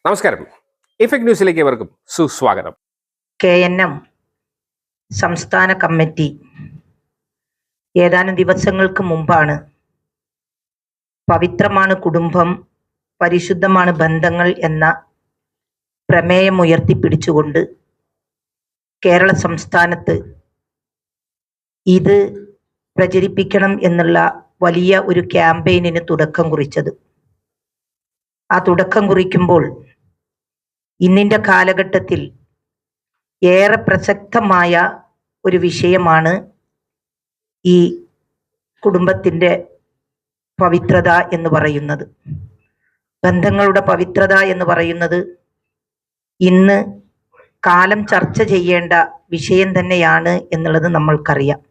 നമസ്കാരം. ഇഫക്ട് ന്യൂസിലേക്ക് ഏവർക്കും സുസ്വാഗതം. KNM സംസ്ഥാന കമ്മിറ്റി ഏതാനും ദിവസങ്ങൾക്ക് മുമ്പാണ് പവിത്രമാണ് കുടുംബം, പരിശുദ്ധമാണ് ബന്ധങ്ങൾ എന്ന പ്രമേയം ഉയർത്തിപ്പിടിച്ചുകൊണ്ട് കേരള സംസ്ഥാനത്ത് ഇത് പ്രചരിപ്പിക്കണം എന്നുള്ള വലിയ ഒരു ക്യാമ്പയിനിന് തുടക്കം കുറിച്ചത്. ആ തുടക്കം കുറിക്കുമ്പോൾ ഇന്നിൻ്റെ കാലഘട്ടത്തിൽ ഏറെ പ്രസക്തമായ ഒരു വിഷയമാണ് ഈ കുടുംബത്തിൻ്റെ പവിത്രത എന്ന് പറയുന്നത്. ബന്ധങ്ങളുടെ പവിത്രത എന്ന് പറയുന്നത് ഇന്ന് കാലം ചർച്ച ചെയ്യേണ്ട വിഷയം തന്നെയാണ് എന്നുള്ളത് നമ്മൾക്കറിയാം.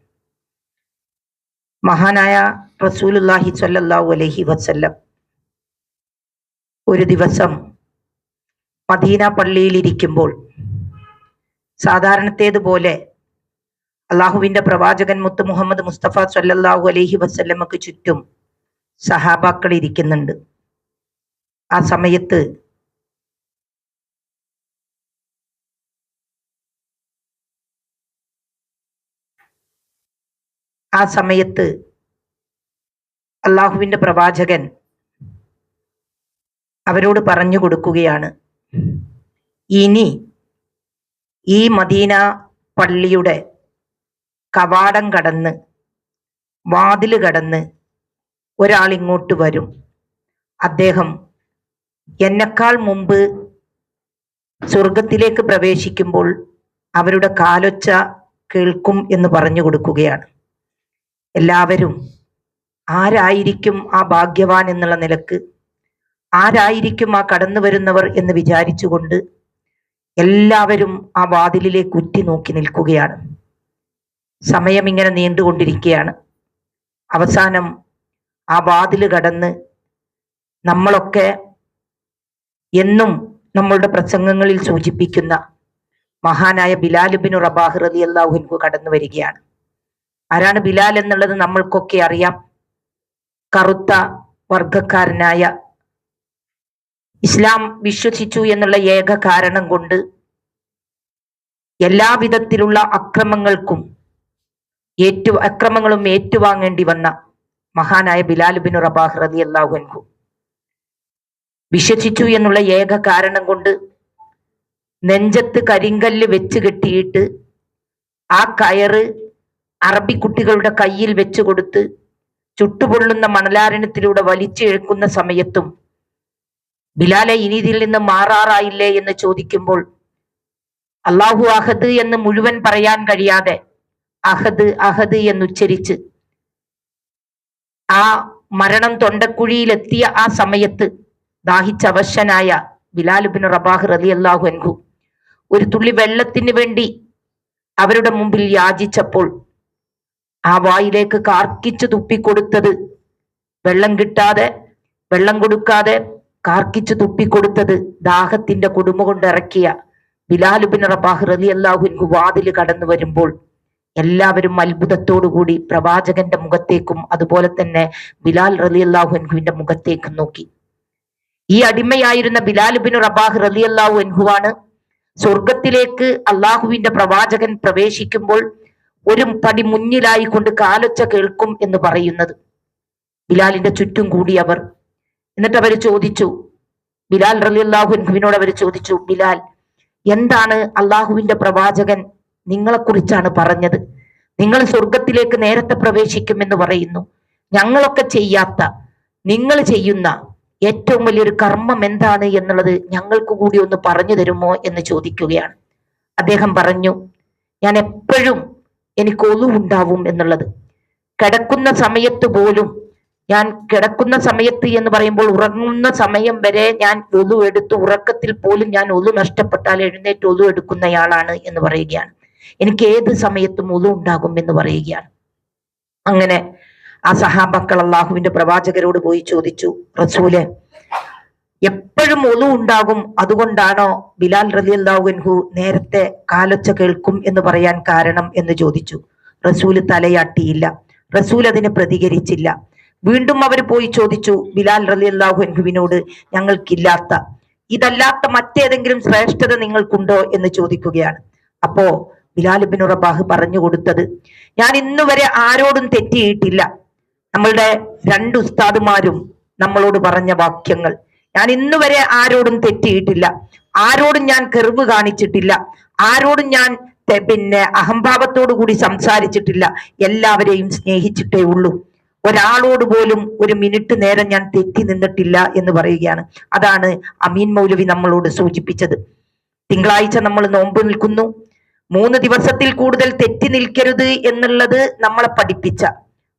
മഹാനായ റസൂലുള്ളാഹി സ്വല്ലല്ലാഹു അലൈഹി വസല്ലം ഒരു ദിവസം മദീന പള്ളിയിലിരിക്കുമ്പോൾ സാധാരണത്തേതുപോലെ അള്ളാഹുവിൻ്റെ പ്രവാചകൻ മുത്ത് മുഹമ്മദ് മുസ്തഫ സ്വല്ലല്ലാഹു അലൈഹി വസല്ലമക്ക് ചുറ്റും സഹാബാക്കൾ ഇരിക്കുന്നുണ്ട്. ആ സമയത്ത് അള്ളാഹുവിൻ്റെ പ്രവാചകൻ അവരോട് പറഞ്ഞു കൊടുക്കുകയാണ്, ഇനി ഈ മദീന പള്ളിയുടെ കവാടം കടന്ന് വാതില് കടന്ന് ഒരാൾ ഇങ്ങോട്ട് വരും. അദ്ദേഹം എന്നെക്കാൾ മുമ്പ് സ്വർഗത്തിലേക്ക് പ്രവേശിക്കുമ്പോൾ അവരുടെ കാലൊച്ച കേൾക്കും എന്ന് പറഞ്ഞു കൊടുക്കുകയാണ്. എല്ലാവരും ആരായിരിക്കും ആ ഭാഗ്യവാൻ എന്നുള്ള നിലക്ക്, ആരായിരിക്കും ആ കടന്നു വരുന്നവർ എന്ന് വിചാരിച്ചുകൊണ്ട് എല്ലാവരും ആ വാതിലിലേക്ക് ഉറ്റി നോക്കി നിൽക്കുകയാണ്. സമയം ഇങ്ങനെ നീണ്ടുകൊണ്ടിരിക്കുകയാണ്. അവസാനം ആ വാതില് കടന്ന് നമ്മളൊക്കെ എന്നും നമ്മളുടെ പ്രസംഗങ്ങളിൽ സൂചിപ്പിക്കുന്ന മഹാനായ ബിലാൽ ഇബ്നു റബാഹ് റളിയല്ലാഹു അൻഹു കടന്നു വരികയാണ്. ആരാണ് ബിലാൽ എന്നുള്ളത് നമ്മൾക്കൊക്കെ അറിയാം. കറുത്ത വർഗക്കാരനായ, ഇസ്ലാം വിശ്വസിച്ചു എന്നുള്ള ഏക കാരണം കൊണ്ട് എല്ലാവിധത്തിലുള്ള അക്രമങ്ങളും ഏറ്റുവാങ്ങേണ്ടി വന്ന മഹാനായ ബിലാൽ ഇബ്നു റബാഹ് റളിയല്ലാഹു അൻഹു വിശ്വസിച്ചു എന്നുള്ള ഏക കാരണം കൊണ്ട് നെഞ്ചത്ത് കരിങ്കല്ല് വെച്ച് കെട്ടിയിട്ട് ആ കയറ് അറബി കുട്ടികളുടെ കയ്യിൽ വെച്ച് കൊടുത്ത് ചുട്ടുപൊള്ളുന്ന മണലാരണ്യത്തിലൂടെ വലിച്ചിഴക്കുന്ന സമയത്തും ബിലാലെ ഇനി ഇതിൽ നിന്ന് മാറാറായില്ലേ എന്ന് ചോദിക്കുമ്പോൾ അല്ലാഹു അഹദ് എന്ന് മുഴുവൻ പറയാൻ കഴിയാതെ അഹദ് അഹദ് എന്നുച്ചരിച്ച് ആ മരണം തൊണ്ടക്കുഴിയിലെത്തിയ ആ സമയത്ത് ദാഹിച്ചവശനായ ബിലാൽ ഇബ്നു റബാഹ് റളിയല്ലാഹു അൻഹു ഒരു തുള്ളി വെള്ളത്തിന് വേണ്ടി അവരുടെ മുമ്പിൽ യാചിച്ചപ്പോൾ ആ വായിലേക്ക് കാർക്കിച്ചു തുപ്പിക്കൊടുത്തത്, വെള്ളം കിട്ടാതെ വെള്ളം കൊടുക്കാതെ കാർക്കിച്ചു തുപ്പിക്കൊടുത്തത് ദാഹത്തിന്റെ കൊടുമ കൊണ്ട് ഇറക്കിയ ബിലാൽ ഇബ്നു റബാഹ് റളിയല്ലാഹു അൻഹു വാതിൽ കടന്നു വരുമ്പോൾ എല്ലാവരും അത്ഭുതത്തോടുകൂടി പ്രവാചകന്റെ മുഖത്തേക്കും അതുപോലെ തന്നെ ബിലാൽ റളിയല്ലാഹു അൻഹുവിന്റെ മുഖത്തേക്കും നോക്കി. ഈ അടിമയായിരുന്ന ബിലാൽ ഇബ്നു റബാഹ് റളിയല്ലാഹു അൻഹുവാണ് സ്വർഗത്തിലേക്ക് അള്ളാഹുവിന്റെ പ്രവാചകൻ പ്രവേശിക്കുമ്പോൾ ഒരു പടി മുന്നിലായി കൊണ്ട് കാലൊച്ച കേൾക്കും എന്ന് പറയുന്നത്. ബിലാലിന്റെ ചുറ്റും കൂടി അവർ. എന്നിട്ട് അവർ ചോദിച്ചു, ബിലാൽ റളിയല്ലാഹു അൻഹുവിനോട് അവർ ചോദിച്ചു, ബിലാൽ, എന്താണ് അള്ളാഹുവിന്റെ പ്രവാചകൻ നിങ്ങളെക്കുറിച്ചാണ് പറഞ്ഞത്? നിങ്ങൾ സ്വർഗത്തിലേക്ക് നേരത്തെ പ്രവേശിക്കുമെന്ന് പറയുന്നു. ഞങ്ങളൊക്കെ ചെയ്യാത്ത നിങ്ങൾ ചെയ്യുന്ന ഏറ്റവും വലിയൊരു കർമ്മം എന്താണ് എന്നുള്ളത് ഞങ്ങൾക്ക് കൂടി ഒന്ന് പറഞ്ഞു തരുമോ എന്ന് ചോദിക്കുകയാണ്. അദ്ദേഹം പറഞ്ഞു, ഞാൻ എപ്പോഴും എനിക്ക് ഒളിവുണ്ടാവും എന്നുള്ളത്. കിടക്കുന്ന സമയത്ത് പോലും, ഞാൻ കിടക്കുന്ന സമയത്ത് എന്ന് പറയുമ്പോൾ ഉറങ്ങുന്ന സമയം വരെ ഞാൻ ഒളു എടുത്ത്, ഉറക്കത്തിൽ പോലും ഞാൻ ഒളു നഷ്ടപ്പെട്ടാൽ എഴുന്നേറ്റ് ഒളു എടുക്കുന്നയാളാണ് എന്ന് പറയുകയാണ്. എനിക്ക് ഏത് സമയത്തും ഒളു ഉണ്ടാകും എന്ന് പറയുകയാണ്. അങ്ങനെ ആ സഹാബാക്കൾ അള്ളാഹുവിന്റെ പ്രവാചകരോട് പോയി ചോദിച്ചു, റസൂലെ, എപ്പോഴും ഒളു ഉണ്ടാകും, അതുകൊണ്ടാണോ ബിലാൽ റളിയല്ലാഹു അൻഹു നേരത്തെ കാലൊച്ച കേൾക്കും എന്ന് പറയാൻ കാരണം എന്ന് ചോദിച്ചു. റസൂല് തലയാട്ടിയില്ല. റസൂൽ അതിന് പ്രതികരിച്ചില്ല. വീണ്ടും അവർ പോയി ചോദിച്ചു ബിലാൽ റളിയല്ലാഹു അൻഹുവിനോട്, ഞങ്ങൾക്കില്ലാത്ത ഇതല്ലാത്ത മറ്റേതെങ്കിലും ശ്രേഷ്ഠത നിങ്ങൾക്കുണ്ടോ എന്ന് ചോദിക്കുകയാണ്. അപ്പോ ബിലാൽ ഇബ്നു റബാഹ് പറഞ്ഞു കൊടുത്തത്, ഞാൻ ഇന്നുവരെ ആരോടും തെറ്റിയിട്ടില്ല. നമ്മളുടെ രണ്ട് ഉസ്താദുമാരും നമ്മളോട് പറഞ്ഞ വാക്യങ്ങൾ, ഞാൻ ഇന്നുവരെ ആരോടും തെറ്റിയിട്ടില്ല, ആരോടും ഞാൻ കെർവ് കാണിച്ചിട്ടില്ല, ആരോടും ഞാൻ അഹംഭാവത്തോടു കൂടി സംസാരിച്ചിട്ടില്ല, എല്ലാവരെയും സ്നേഹിച്ചിട്ടേ ഉള്ളൂ, ഒരാളോട് പോലും ഒരു മിനിറ്റ് നേരം ഞാൻ തെറ്റി നിന്നിട്ടില്ല എന്ന് പറയുകയാണ്. അതാണ് അമീൻ മൗലവി നമ്മളോട് സൂചിപ്പിച്ചത്. തിങ്കളാഴ്ച നമ്മൾ നോമ്പ് നിൽക്കുന്നു, 3 ദിവസത്തിൽ കൂടുതൽ തെറ്റി നിൽക്കരുത് എന്നുള്ളത് നമ്മളെ പഠിപ്പിച്ച,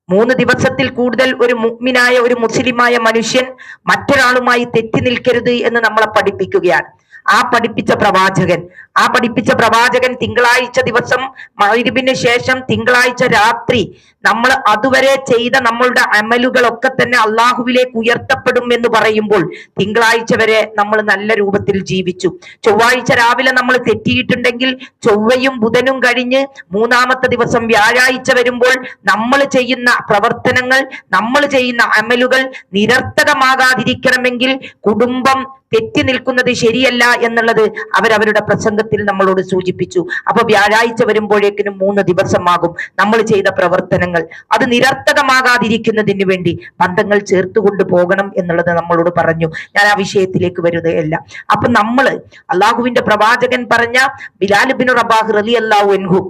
3 ദിവസത്തിൽ കൂടുതൽ ഒരു മുഅ്മിനായ ഒരു മുസ്ലിമായ മനുഷ്യൻ മറ്റൊരാളുമായി തെറ്റി നിൽക്കരുത് എന്ന് നമ്മളെ പഠിപ്പിക്കുകയാണ്. ആ പഠിപ്പിച്ച പ്രവാചകൻ തിങ്കളാഴ്ച ദിവസം മഗ്‌രിബിന് ശേഷം തിങ്കളാഴ്ച രാത്രി നമ്മൾ അതുവരെ ചെയ്ത നമ്മളുടെ അമലുകളൊക്കെ തന്നെ അള്ളാഹുവിലേക്ക് ഉയർത്തപ്പെടും എന്ന് പറയുമ്പോൾ തിങ്കളാഴ്ച വരെ നമ്മൾ നല്ല രൂപത്തിൽ ജീവിച്ചു. ചൊവ്വാഴ്ച രാവിലെ നമ്മൾ തെറ്റിയിട്ടുണ്ടെങ്കിൽ ചൊവ്വയും ബുധനും കഴിഞ്ഞ് 3-ാമത്തെ ദിവസം വ്യാഴാഴ്ച വരുമ്പോൾ നമ്മൾ ചെയ്യുന്ന പ്രവർത്തനങ്ങൾ, നമ്മൾ ചെയ്യുന്ന അമലുകൾ നിരർത്ഥകമാകാതിരിക്കണമെങ്കിൽ കുടുംബം തെറ്റി നിൽക്കുന്നത് ശരിയല്ല എന്നുള്ളത് അവരവരുടെ പ്രസംഗത്തിൽ നമ്മളോട് സൂചിപ്പിച്ചു. അപ്പൊ വ്യാഴാഴ്ച വരുമ്പോഴേക്കിനും 3 ദിവസമാകും. നമ്മൾ ചെയ്ത പ്രവർത്തനങ്ങൾ അത് നിരർത്ഥകമാകാതിരിക്കുന്നതിന് വേണ്ടി ബന്ധങ്ങൾ ചേർത്തുകൊണ്ട് പോകണം എന്നുള്ളത് നമ്മളോട് പറഞ്ഞു. ഞാൻ ആ വിഷയത്തിലേക്ക് വരുകയല്ല. അപ്പൊ നമ്മള് അള്ളാഹുവിന്റെ പ്രവാചകൻ പറഞ്ഞ ബിലാൽ ഇബ്നു റബാഹ് റളിയല്ലാഹു അൻഹു,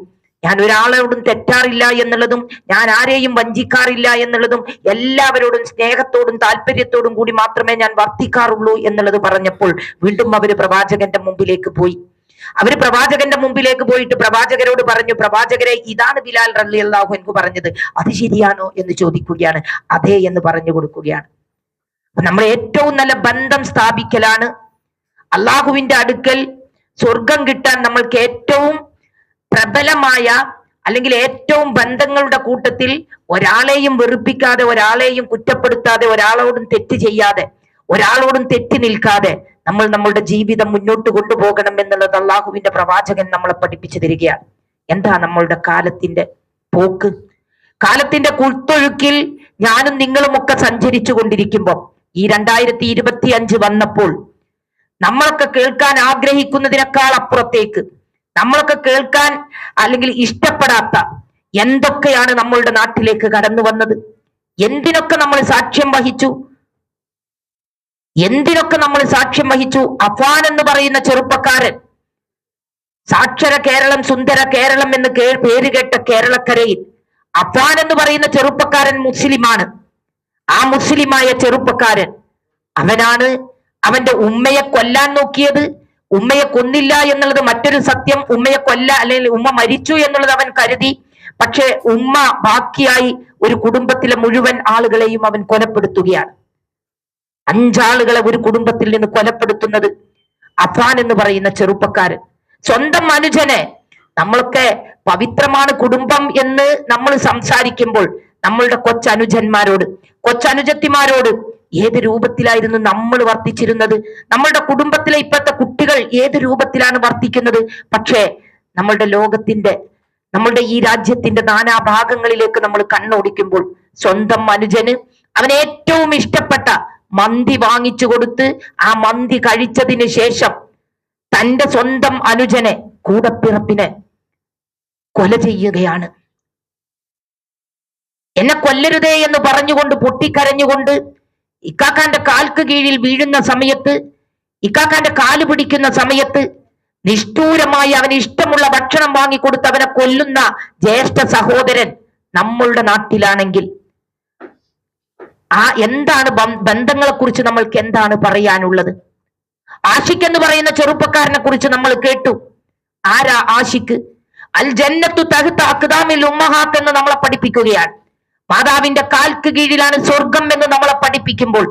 ഞാൻ ഒരാളോടും തെറ്റാറില്ല എന്നുള്ളതും ഞാൻ ആരെയും വഞ്ചിക്കാറില്ല എന്നുള്ളതും എല്ലാവരോടും സ്നേഹത്തോടും താല്പര്യത്തോടും കൂടി മാത്രമേ ഞാൻ വർത്തിക്കാറുള്ളൂ എന്നുള്ളത് പറഞ്ഞപ്പോൾ വീണ്ടും അവര് പ്രവാചകന്റെ മുമ്പിലേക്ക് പോയി. പോയിട്ട് പ്രവാചകരോട് പറഞ്ഞു, പ്രവാചകരെ, ഇതാണ് ബിലാൽ റളിയല്ലാഹു അൻഹു പറഞ്ഞത്, അത് ശരിയാണോ എന്ന് ചോദിക്കുകയാണ്. അതെ എന്ന് പറഞ്ഞു കൊടുക്കുകയാണ്. നമ്മൾ ഏറ്റവും നല്ല ബന്ധം സ്ഥാപിക്കലാണ് അള്ളാഹുവിന്റെ അടുക്കൽ സ്വർഗം കിട്ടാൻ നമ്മൾക്ക് ഏറ്റവും പ്രബലമായ അല്ലെങ്കിൽ ഏറ്റവും ബന്ധങ്ങളുടെ കൂട്ടത്തിൽ ഒരാളെയും വെറുപ്പിക്കാതെ, ഒരാളെയും കുറ്റപ്പെടുത്താതെ, ഒരാളോടും തെറ്റ് ചെയ്യാതെ, ഒരാളോടും തെറ്റി നിൽക്കാതെ നമ്മൾ നമ്മളുടെ ജീവിതം മുന്നോട്ട് കൊണ്ടുപോകണം എന്നുള്ളത് അള്ളാഹുവിന്റെ പ്രവാചകൻ നമ്മളെ പഠിപ്പിച്ചു തരികയാണ്. എന്താ നമ്മളുടെ കാലത്തിന്റെ പോക്ക്? കാലത്തിന്റെ കുത്തൊഴുക്കിൽ ഞാനും നിങ്ങളുമൊക്കെ സഞ്ചരിച്ചു കൊണ്ടിരിക്കുമ്പോൾ ഈ 2025 വന്നപ്പോൾ നമ്മളൊക്കെ കേൾക്കാൻ ആഗ്രഹിക്കുന്നതിനേക്കാൾ അപ്പുറത്തേക്ക്, നമ്മളൊക്കെ കേൾക്കാൻ അല്ലെങ്കിൽ ഇഷ്ടപ്പെടാത്ത എന്തൊക്കെയാണ് നമ്മളുടെ നാട്ടിലേക്ക് കടന്നു വന്നത്. എന്തിനൊക്കെ നമ്മൾ സാക്ഷ്യം വഹിച്ചു. അഫാൻ എന്ന് പറയുന്ന ചെറുപ്പക്കാരൻ, സാക്ഷര കേരളം, സുന്ദര കേരളം എന്ന് പേര് കേട്ട കേരളക്കരയിൽ അഫാൻ എന്ന് പറയുന്ന ചെറുപ്പക്കാരൻ മുസ്ലിമാണ്. ആ മുസ്ലിമായ ചെറുപ്പക്കാരൻ അവനാണ് അവന്റെ ഉമ്മയെ കൊല്ലാൻ നോക്കിയത്. ഉമ്മയെ കൊന്നില്ല എന്നുള്ളത് മറ്റൊരു സത്യം. ഉമ്മയെ അല്ലെങ്കിൽ ഉമ്മ മരിച്ചു എന്നുള്ളത് അവൻ കരുതി. പക്ഷെ ഉമ്മ ബാക്കിയായി ഒരു കുടുംബത്തിലെ മുഴുവൻ ആളുകളെയും അവൻ കൊലപ്പെടുത്തുകയാണ്. 5 ആളുകളെ ഒരു കുടുംബത്തിൽ നിന്ന് കൊലപ്പെടുത്തുന്നത് അഫാൻ എന്ന് പറയുന്ന ചെറുപ്പക്കാരൻ. സ്വന്തം അനുജനെ, നമ്മളൊക്കെ പവിത്രമാണ് കുടുംബം എന്ന് നമ്മൾ സംസാരിക്കുമ്പോൾ നമ്മളുടെ കൊച്ചനുജത്തിമാരോട് ഏത് രൂപത്തിലായിരുന്നു നമ്മൾ വർത്തിച്ചിരുന്നത്? നമ്മളുടെ കുടുംബത്തിലെ ഇപ്പോഴത്തെ കുട്ടികൾ ഏത് രൂപത്തിലാണ് വർത്തിക്കുന്നത്? പക്ഷേ നമ്മളുടെ ഈ രാജ്യത്തിന്റെ നാനാഭാഗങ്ങളിലേക്ക് നമ്മൾ കണ്ണോടിക്കുമ്പോൾ സ്വന്തം അനുജന് അവൻ ഏറ്റവും ഇഷ്ടപ്പെട്ട മന്തി വാങ്ങിച്ചു കൊടുത്ത് ആ മന്തി കഴിച്ചതിന് ശേഷം തന്റെ സ്വന്തം അനുജനെ, കൂടപ്പിറപ്പിനെ കൊല ചെയ്യുകയാണ്. എന്നെ കൊല്ലരുതേ എന്ന് പറഞ്ഞുകൊണ്ട് പൊട്ടിക്കരഞ്ഞുകൊണ്ട് ഇക്കാക്കാന്റെ കാൽക്ക് കീഴിൽ വീഴുന്ന സമയത്ത്, ഇക്കാക്കാന്റെ കാല് പിടിക്കുന്ന സമയത്ത് നിഷ്ഠൂരമായി അവന് ഇഷ്ടമുള്ള ഭക്ഷണം വാങ്ങിക്കൊടുത്ത് അവനെ കൊല്ലുന്ന ജ്യേഷ്ഠ സഹോദരൻ നമ്മളുടെ നാട്ടിലാണെങ്കിൽ എന്താണ് ബന്ധങ്ങളെ കുറിച്ച് നമ്മൾക്ക് എന്താണ് പറയാനുള്ളത്? ആഷിഖ് എന്ന് പറയുന്ന ചെറുപ്പക്കാരനെ കുറിച്ച് നമ്മൾ കേട്ടു. ആരാ ആഷിഖ്? അൽ ജന്നത്തു തഹ്ത അഖ്ദാമിൽ ഉമ്മഹാത്ത് എന്ന് നമ്മളെ പഠിപ്പിക്കുകയാണ്. മാതാവിന്റെ കാൽക്ക് കീഴിലാണ് സ്വർഗം എന്ന് നമ്മളെ പഠിപ്പിക്കുമ്പോൾ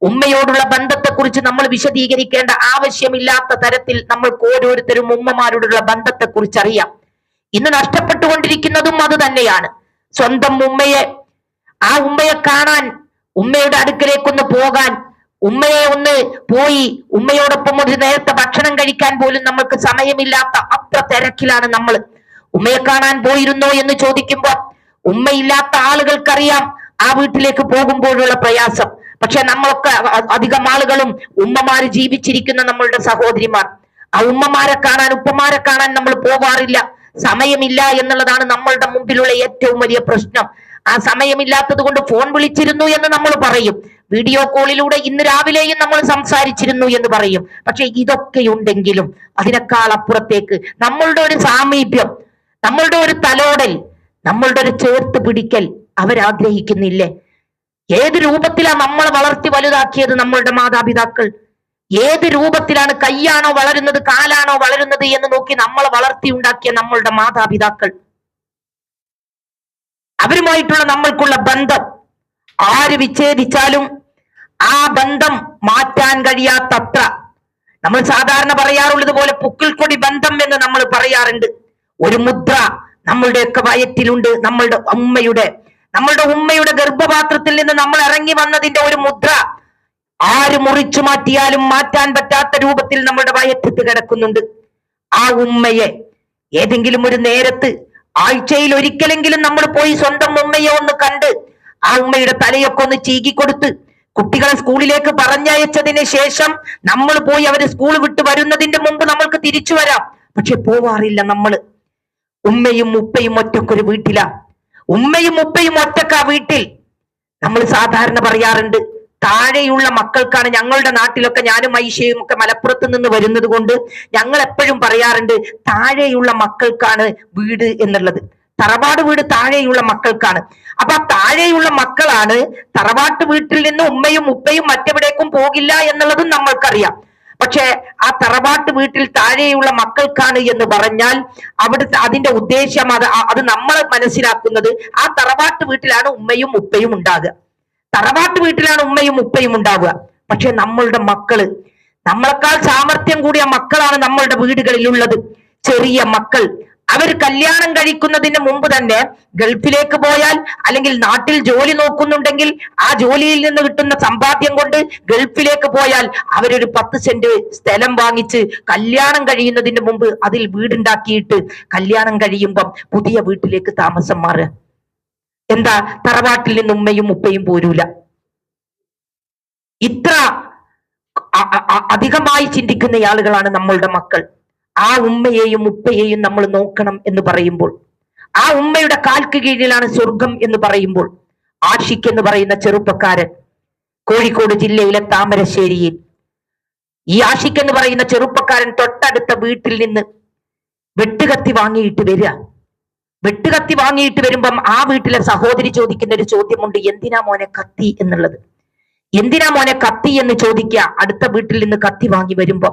ഉമ്മയോടുള്ള ബന്ധത്തെക്കുറിച്ച് നമ്മൾ വിശദീകരിക്കേണ്ട ആവശ്യമില്ലാത്ത തരത്തിൽ നമ്മൾക്ക് ഓരോരുത്തരും ഉമ്മമാരോടുള്ള ബന്ധത്തെക്കുറിച്ച് അറിയാം. ഇന്ന് നഷ്ടപ്പെട്ടുകൊണ്ടിരിക്കുന്നതും അത് തന്നെയാണ്. സ്വന്തം ആ ഉമ്മയെ കാണാൻ, ഉമ്മയുടെ അടുക്കലേക്കൊന്ന് പോകാൻ, ഉമ്മയെ ഒന്ന് പോയി ഉമ്മയോടൊപ്പം ഒരു നേരത്തെ ഭക്ഷണം കഴിക്കാൻ പോലും നമ്മൾക്ക് സമയമില്ലാത്ത അത്ര തിരക്കിലാണ് നമ്മൾ. ഉമ്മയെ കാണാൻ പോയിരുന്നോ എന്ന് ചോദിക്കുമ്പോൾ ഉമ്മയില്ലാത്ത ആളുകൾക്കറിയാം ആ വീട്ടിലേക്ക് പോകുമ്പോഴുള്ള പ്രയാസം. പക്ഷെ നമ്മളൊക്കെ അധികം ആളുകളും ഉമ്മമാര് ജീവിച്ചിരിക്കുന്ന നമ്മളുടെ സഹോദരിമാർ, ആ ഉമ്മമാരെ കാണാൻ ഉപ്പമാരെ കാണാൻ നമ്മൾ പോവാറില്ല. സമയമില്ല എന്നുള്ളതാണ് നമ്മളുടെ മുമ്പിലുള്ള ഏറ്റവും വലിയ പ്രശ്നം. ആ സമയമില്ലാത്തത് കൊണ്ട് ഫോൺ വിളിച്ചിരുന്നു എന്ന് നമ്മൾ പറയും, വീഡിയോ കോളിലൂടെ ഇന്ന് രാവിലെയും നമ്മൾ സംസാരിച്ചിരുന്നു എന്ന് പറയും. പക്ഷെ ഇതൊക്കെ ഉണ്ടെങ്കിലും അതിനേക്കാൾ അപ്പുറത്തേക്ക് നമ്മളുടെ ഒരു സാമീപ്യം, നമ്മളുടെ ഒരു തലോടൽ, നമ്മളുടെ ഒരു ചേർത്ത് പിടിക്കൽ അവരാഗ്രഹിക്കുന്നില്ലേ? ഏത് രൂപത്തിലാണ് നമ്മളെ വളർത്തി വലുതാക്കിയത് നമ്മളുടെ മാതാപിതാക്കൾ? ഏത് രൂപത്തിലാണ് കൈയാണോ വളരുന്നത് കാലാണോ വളരുന്നത് എന്ന് നോക്കി നമ്മളെ വളർത്തി ഉണ്ടാക്കിയ നമ്മളുടെ മാതാപിതാക്കൾ? അവരുമായിട്ടുള്ള നമ്മൾക്കുള്ള ബന്ധം ആര് വിച്ഛേദിച്ചാലും ആ ബന്ധം മാറ്റാൻ കഴിയാത്തത്ര, നമ്മൾ സാധാരണ പറയാറുള്ളത് പോലെ പുക്കിൾക്കൊടി ബന്ധം എന്ന് നമ്മൾ പറയാറുണ്ട്. ഒരു മുദ്ര നമ്മളുടെയൊക്കെ വയറ്റിലുണ്ട്. നമ്മളുടെ ഉമ്മയുടെ ഗർഭപാത്രത്തിൽ നിന്ന് നമ്മൾ ഇറങ്ങി വന്നതിന്റെ ഒരു മുദ്ര ആര് മുറിച്ചു മാറ്റിയാലും മാറ്റാൻ പറ്റാത്ത രൂപത്തിൽ നമ്മളുടെ വയറ്റത്ത് കിടക്കുന്നുണ്ട്. ആ ഉമ്മയെ ഏതെങ്കിലും ഒരു നേരത്ത് ആഴ്ചയിൽ ഒരിക്കലെങ്കിലും നമ്മൾ പോയി സ്വന്തം ഉമ്മയെ ഒന്ന് കണ്ട് ആ ഉമ്മയുടെ തലയൊക്കെ ഒന്ന് ചീകിക്കൊടുത്ത് കുട്ടികളെ സ്കൂളിലേക്ക് പറഞ്ഞയച്ചതിന് ശേഷം നമ്മൾ പോയി അവര് സ്കൂൾ വിട്ട് വരുന്നതിന്റെ മുമ്പ് നമ്മൾക്ക് തിരിച്ചു വരാം. പക്ഷെ പോവാറില്ല നമ്മള്. ഉമ്മയും ഉപ്പയും ഒറ്റക്കൊരു വീട്ടിലാ, ഉമ്മയും ഉപ്പയും ഒറ്റക്ക വീട്ടിൽ. നമ്മൾ സാധാരണ പറയാറുണ്ട് താഴെയുള്ള മക്കൾക്കാണ്, ഞങ്ങളുടെ നാട്ടിലൊക്കെ ഞാനും ഐഷയും ഒക്കെ മലപ്പുറത്ത് നിന്ന് വരുന്നത് കൊണ്ട് ഞങ്ങൾ എപ്പോഴും പറയാറുണ്ട് താഴെയുള്ള മക്കൾക്കാണ് വീട് എന്നുള്ളത്. തറവാട് വീട് താഴെയുള്ള മക്കൾക്കാണ്. അപ്പൊ ആ താഴെയുള്ള മക്കളാണ് തറവാട്ട് വീട്ടിൽ നിന്ന് ഉമ്മയും ഉപ്പയും മറ്റെവിടേക്കും പോകില്ല എന്നുള്ളതും നമ്മൾക്കറിയാം. പക്ഷെ ആ തറവാട്ട് വീട്ടിൽ താഴെയുള്ള മക്കൾക്കാണ് എന്ന് പറഞ്ഞാൽ അവിടുത്തെ അതിന്റെ ഉദ്ദേശം അത് നമ്മൾ മനസ്സിലാക്കുന്നത് ആ തറവാട്ട് വീട്ടിലാണ് ഉമ്മയും ഉപ്പയും ഉണ്ടാകുക, തറവാട്ട് വീട്ടിലാണ് ഉമ്മയും ഉപ്പയും ഉണ്ടാവുക. പക്ഷെ നമ്മളുടെ മക്കള്, നമ്മളെക്കാൾ സാമർത്ഥ്യം കൂടിയ മക്കളാണ് നമ്മളുടെ വീടുകളിലുള്ളത്. ചെറിയ മക്കൾ അവർ കല്യാണം കഴിക്കുന്നതിന് മുമ്പ് തന്നെ ഗൾഫിലേക്ക് പോയാൽ അല്ലെങ്കിൽ നാട്ടിൽ ജോലി നോക്കുന്നുണ്ടെങ്കിൽ ആ ജോലിയിൽ നിന്ന് കിട്ടുന്ന സമ്പാദ്യം കൊണ്ട് ഗൾഫിലേക്ക് പോയാൽ അവരൊരു 10 സെന്റ് സ്ഥലം വാങ്ങിച്ച് കല്യാണം കഴിയുന്നതിന് മുമ്പ് അതിൽ വീടുണ്ടാക്കിയിട്ട് കല്യാണം കഴിയുമ്പം പുതിയ വീട്ടിലേക്ക് താമസം മാറുക. എന്താ? തറവാട്ടിൽ നിന്ന് ഉമ്മയും ഉപ്പയും പോരൂല. ഇത്ര അധികമായി ചിന്തിക്കുന്ന ആളുകളാണ് നമ്മളുടെ മക്കൾ. ആ ഉമ്മയെയും ഉപ്പയെയും നമ്മൾ നോക്കണം എന്ന് പറയുമ്പോൾ, ആ ഉമ്മയുടെ കാൽക്ക് കീഴിലാണ് സ്വർഗം എന്ന് പറയുമ്പോൾ, ആഷിഖ് എന്ന് പറയുന്ന ചെറുപ്പക്കാരൻ കോഴിക്കോട് ജില്ലയിലെ താമരശ്ശേരിയിൽ, ഈ ആഷിഖ് എന്ന് പറയുന്ന ചെറുപ്പക്കാരൻ തൊട്ടടുത്ത വീട്ടിൽ നിന്ന് വെട്ടുകത്തി വാങ്ങിയിട്ട് വരിക. വെട്ടുകത്തി വാങ്ങിയിട്ട് വരുമ്പം ആ വീട്ടിലെ സഹോദരി ചോദിക്കുന്ന ഒരു ചോദ്യമുണ്ട്, എന്തിനാ മോനെ കത്തി എന്നുള്ളത്. എന്തിനാ മോനെ കത്തി എന്ന് ചോദിക്കുക. അടുത്ത വീട്ടിൽ നിന്ന് കത്തി വാങ്ങി വരുമ്പോ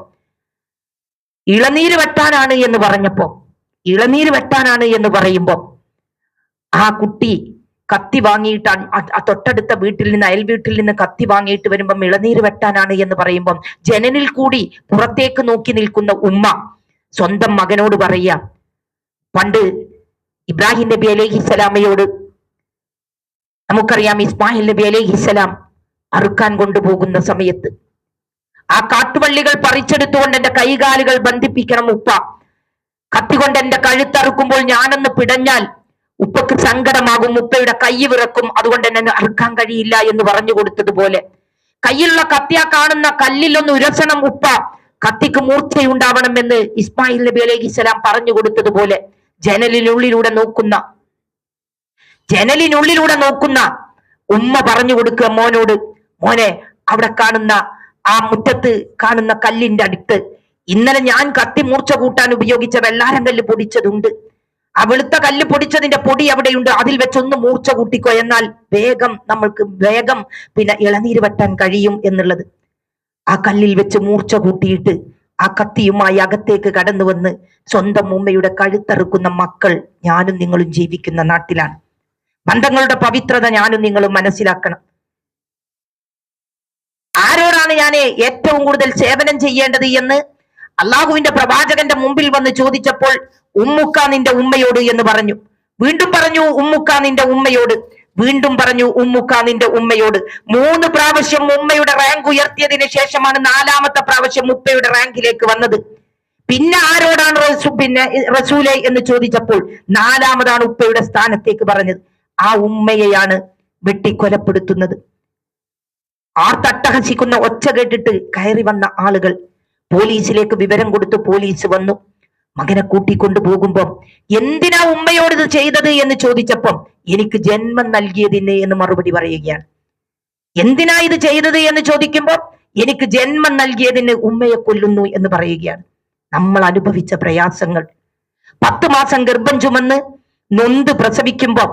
ഇളനീര് വെട്ടാനാണ് എന്ന് പറഞ്ഞപ്പോ, ഇളനീര് വെട്ടാനാണ് എന്ന് പറയുമ്പോ ആ കുട്ടി കത്തി വാങ്ങിയിട്ട് തൊട്ടടുത്ത വീട്ടിൽ നിന്ന് അയൽ വീട്ടിൽ നിന്ന് കത്തി വാങ്ങിയിട്ട് വരുമ്പം ഇളനീര് വെട്ടാനാണ് എന്ന് പറയുമ്പം ജനലിൽ കൂടി പുറത്തേക്ക് നോക്കി നിൽക്കുന്ന ഉമ്മ സ്വന്തം മകനോട് പറയുക, പണ്ട് ഇബ്രാഹിം നബി അലൈഹിസ്സലാമയോട് നമുക്കറിയാം ഇസ്മായിൽ നബി അലൈഹിസ്സലാം അറുക്കാൻ കൊണ്ടുപോകുന്ന സമയത്ത് ആ കാട്ടുവള്ളികൾ പറിച്ചെടുത്തുകൊണ്ട് എന്റെ കൈകാലുകൾ ബന്ധിപ്പിക്കണം ഉപ്പ, കത്തികൊണ്ട് എന്റെ കഴുത്തറുക്കുമ്പോൾ ഞാനൊന്ന് പിടഞ്ഞാൽ ഉപ്പക്ക് സങ്കടമാകും, ഉപ്പയുടെ കൈ വിറക്കും, അതുകൊണ്ട് എന്നെ അറുക്കാൻ കഴിയില്ല എന്ന് പറഞ്ഞു കൊടുത്തതുപോലെ കയ്യിലുള്ള കത്തിയാ കാണുന്ന കല്ലിലൊന്ന് ഉരസണം ഉപ്പ, കത്തിക്ക് മൂർച്ചയുണ്ടാവണമെന്ന് ഇസ്മായിൽ നബി അലൈഹിസ്സലാം പറഞ്ഞു കൊടുത്തതുപോലെ ജനലിനുള്ളിലൂടെ നോക്കുന്ന ഉമ്മ പറഞ്ഞു കൊടുക്കുക മോനോട്, മോനെ അവിടെ കാണുന്ന ആ മുറ്റത്ത് കാണുന്ന കല്ലിന്റെ അടുത്ത് ഇന്നലെ ഞാൻ കത്തി മൂർച്ച കൂട്ടാൻ ഉപയോഗിച്ച വെള്ളാരം കല്ല് പൊടിച്ചതുണ്ട്, ആ വെളുത്ത കല്ല് പൊടിച്ചതിന്റെ പൊടി അവിടെയുണ്ട്, അതിൽ വെച്ചൊന്ന് മൂർച്ച കൂട്ടിക്കോ, എന്നാൽ നമ്മൾക്ക് വേഗം പിന്നെ ഇളനീര് വെട്ടാൻ കഴിയും എന്നുള്ളത്. ആ കല്ലിൽ വെച്ച് മൂർച്ച കൂട്ടിയിട്ട് ആ കത്തിയുമായി അകത്തേക്ക് കടന്നു വന്ന് സ്വന്തം ഉമ്മയുടെ കഴുത്തറുക്കുന്ന മക്കൾ ഞാനും നിങ്ങളും ജീവിക്കുന്ന നാട്ടിലാണ്. ബന്ധങ്ങളുടെ പവിത്രത ഞാനും നിങ്ങളും മനസ്സിലാക്കണം. ആരോടാണ് ഞാൻ ഏറ്റവും കൂടുതൽ സേവനം ചെയ്യേണ്ടത് എന്ന് അള്ളാഹുവിന്റെ പ്രവാചകന്റെ മുമ്പിൽ വന്ന് ചോദിച്ചപ്പോൾ ഉമ്മുക്ക നിന്റെ ഉമ്മയോട് എന്ന് പറഞ്ഞു. വീണ്ടും പറഞ്ഞു ഉമ്മുക്ക നിന്റെ ഉമ്മയോട്, വീണ്ടും പറഞ്ഞു ഉമ്മുക്ക നിന്റെ ഉമ്മയോട്. 3 പ്രാവശ്യം ഉമ്മയുടെ റാങ്ക് ഉയർത്തിയതിന് ശേഷമാണ് 4ാമത്തെ പ്രാവശ്യം ഉപ്പയുടെ റാങ്കിലേക്ക് വന്നത്. പിന്നെ ആരോടാണ് റസൂലെ എന്ന് ചോദിച്ചപ്പോൾ 4ാമതാണ് ഉപ്പയുടെ സ്ഥാനത്തേക്ക് പറഞ്ഞത്. ആ ഉമ്മയെയാണ് വെട്ടിക്കൊലപ്പെടുത്തുന്നത്. ആർത്തട്ടഹസിക്കുന്ന ഒച്ച കേട്ടിട്ട് കയറി വന്ന ആളുകൾ പോലീസിലേക്ക് വിവരം കൊടുത്തു. പോലീസ് വന്നു. മകനെ കൂട്ടിക്കൊണ്ടു പോകുമ്പം എന്തിനാ ഉമ്മയോട് ഇത് ചെയ്തത് എന്ന് ചോദിച്ചപ്പം എനിക്ക് ജന്മം നൽകിയതിന് എന്ന് മറുപടി പറയുകയാണ്. എന്തിനാ ഇത് ചെയ്തത് എന്ന് ചോദിക്കുമ്പോൾ എനിക്ക് ജന്മം നൽകിയതിന് ഉമ്മയെ കൊല്ലുന്നു എന്ന് പറയുകയാണ്. നമ്മൾ അനുഭവിച്ച പ്രയാസങ്ങൾ, 10 മാസം ഗർഭം ചുമന്ന് നൊന്ത് പ്രസവിക്കുമ്പോൾ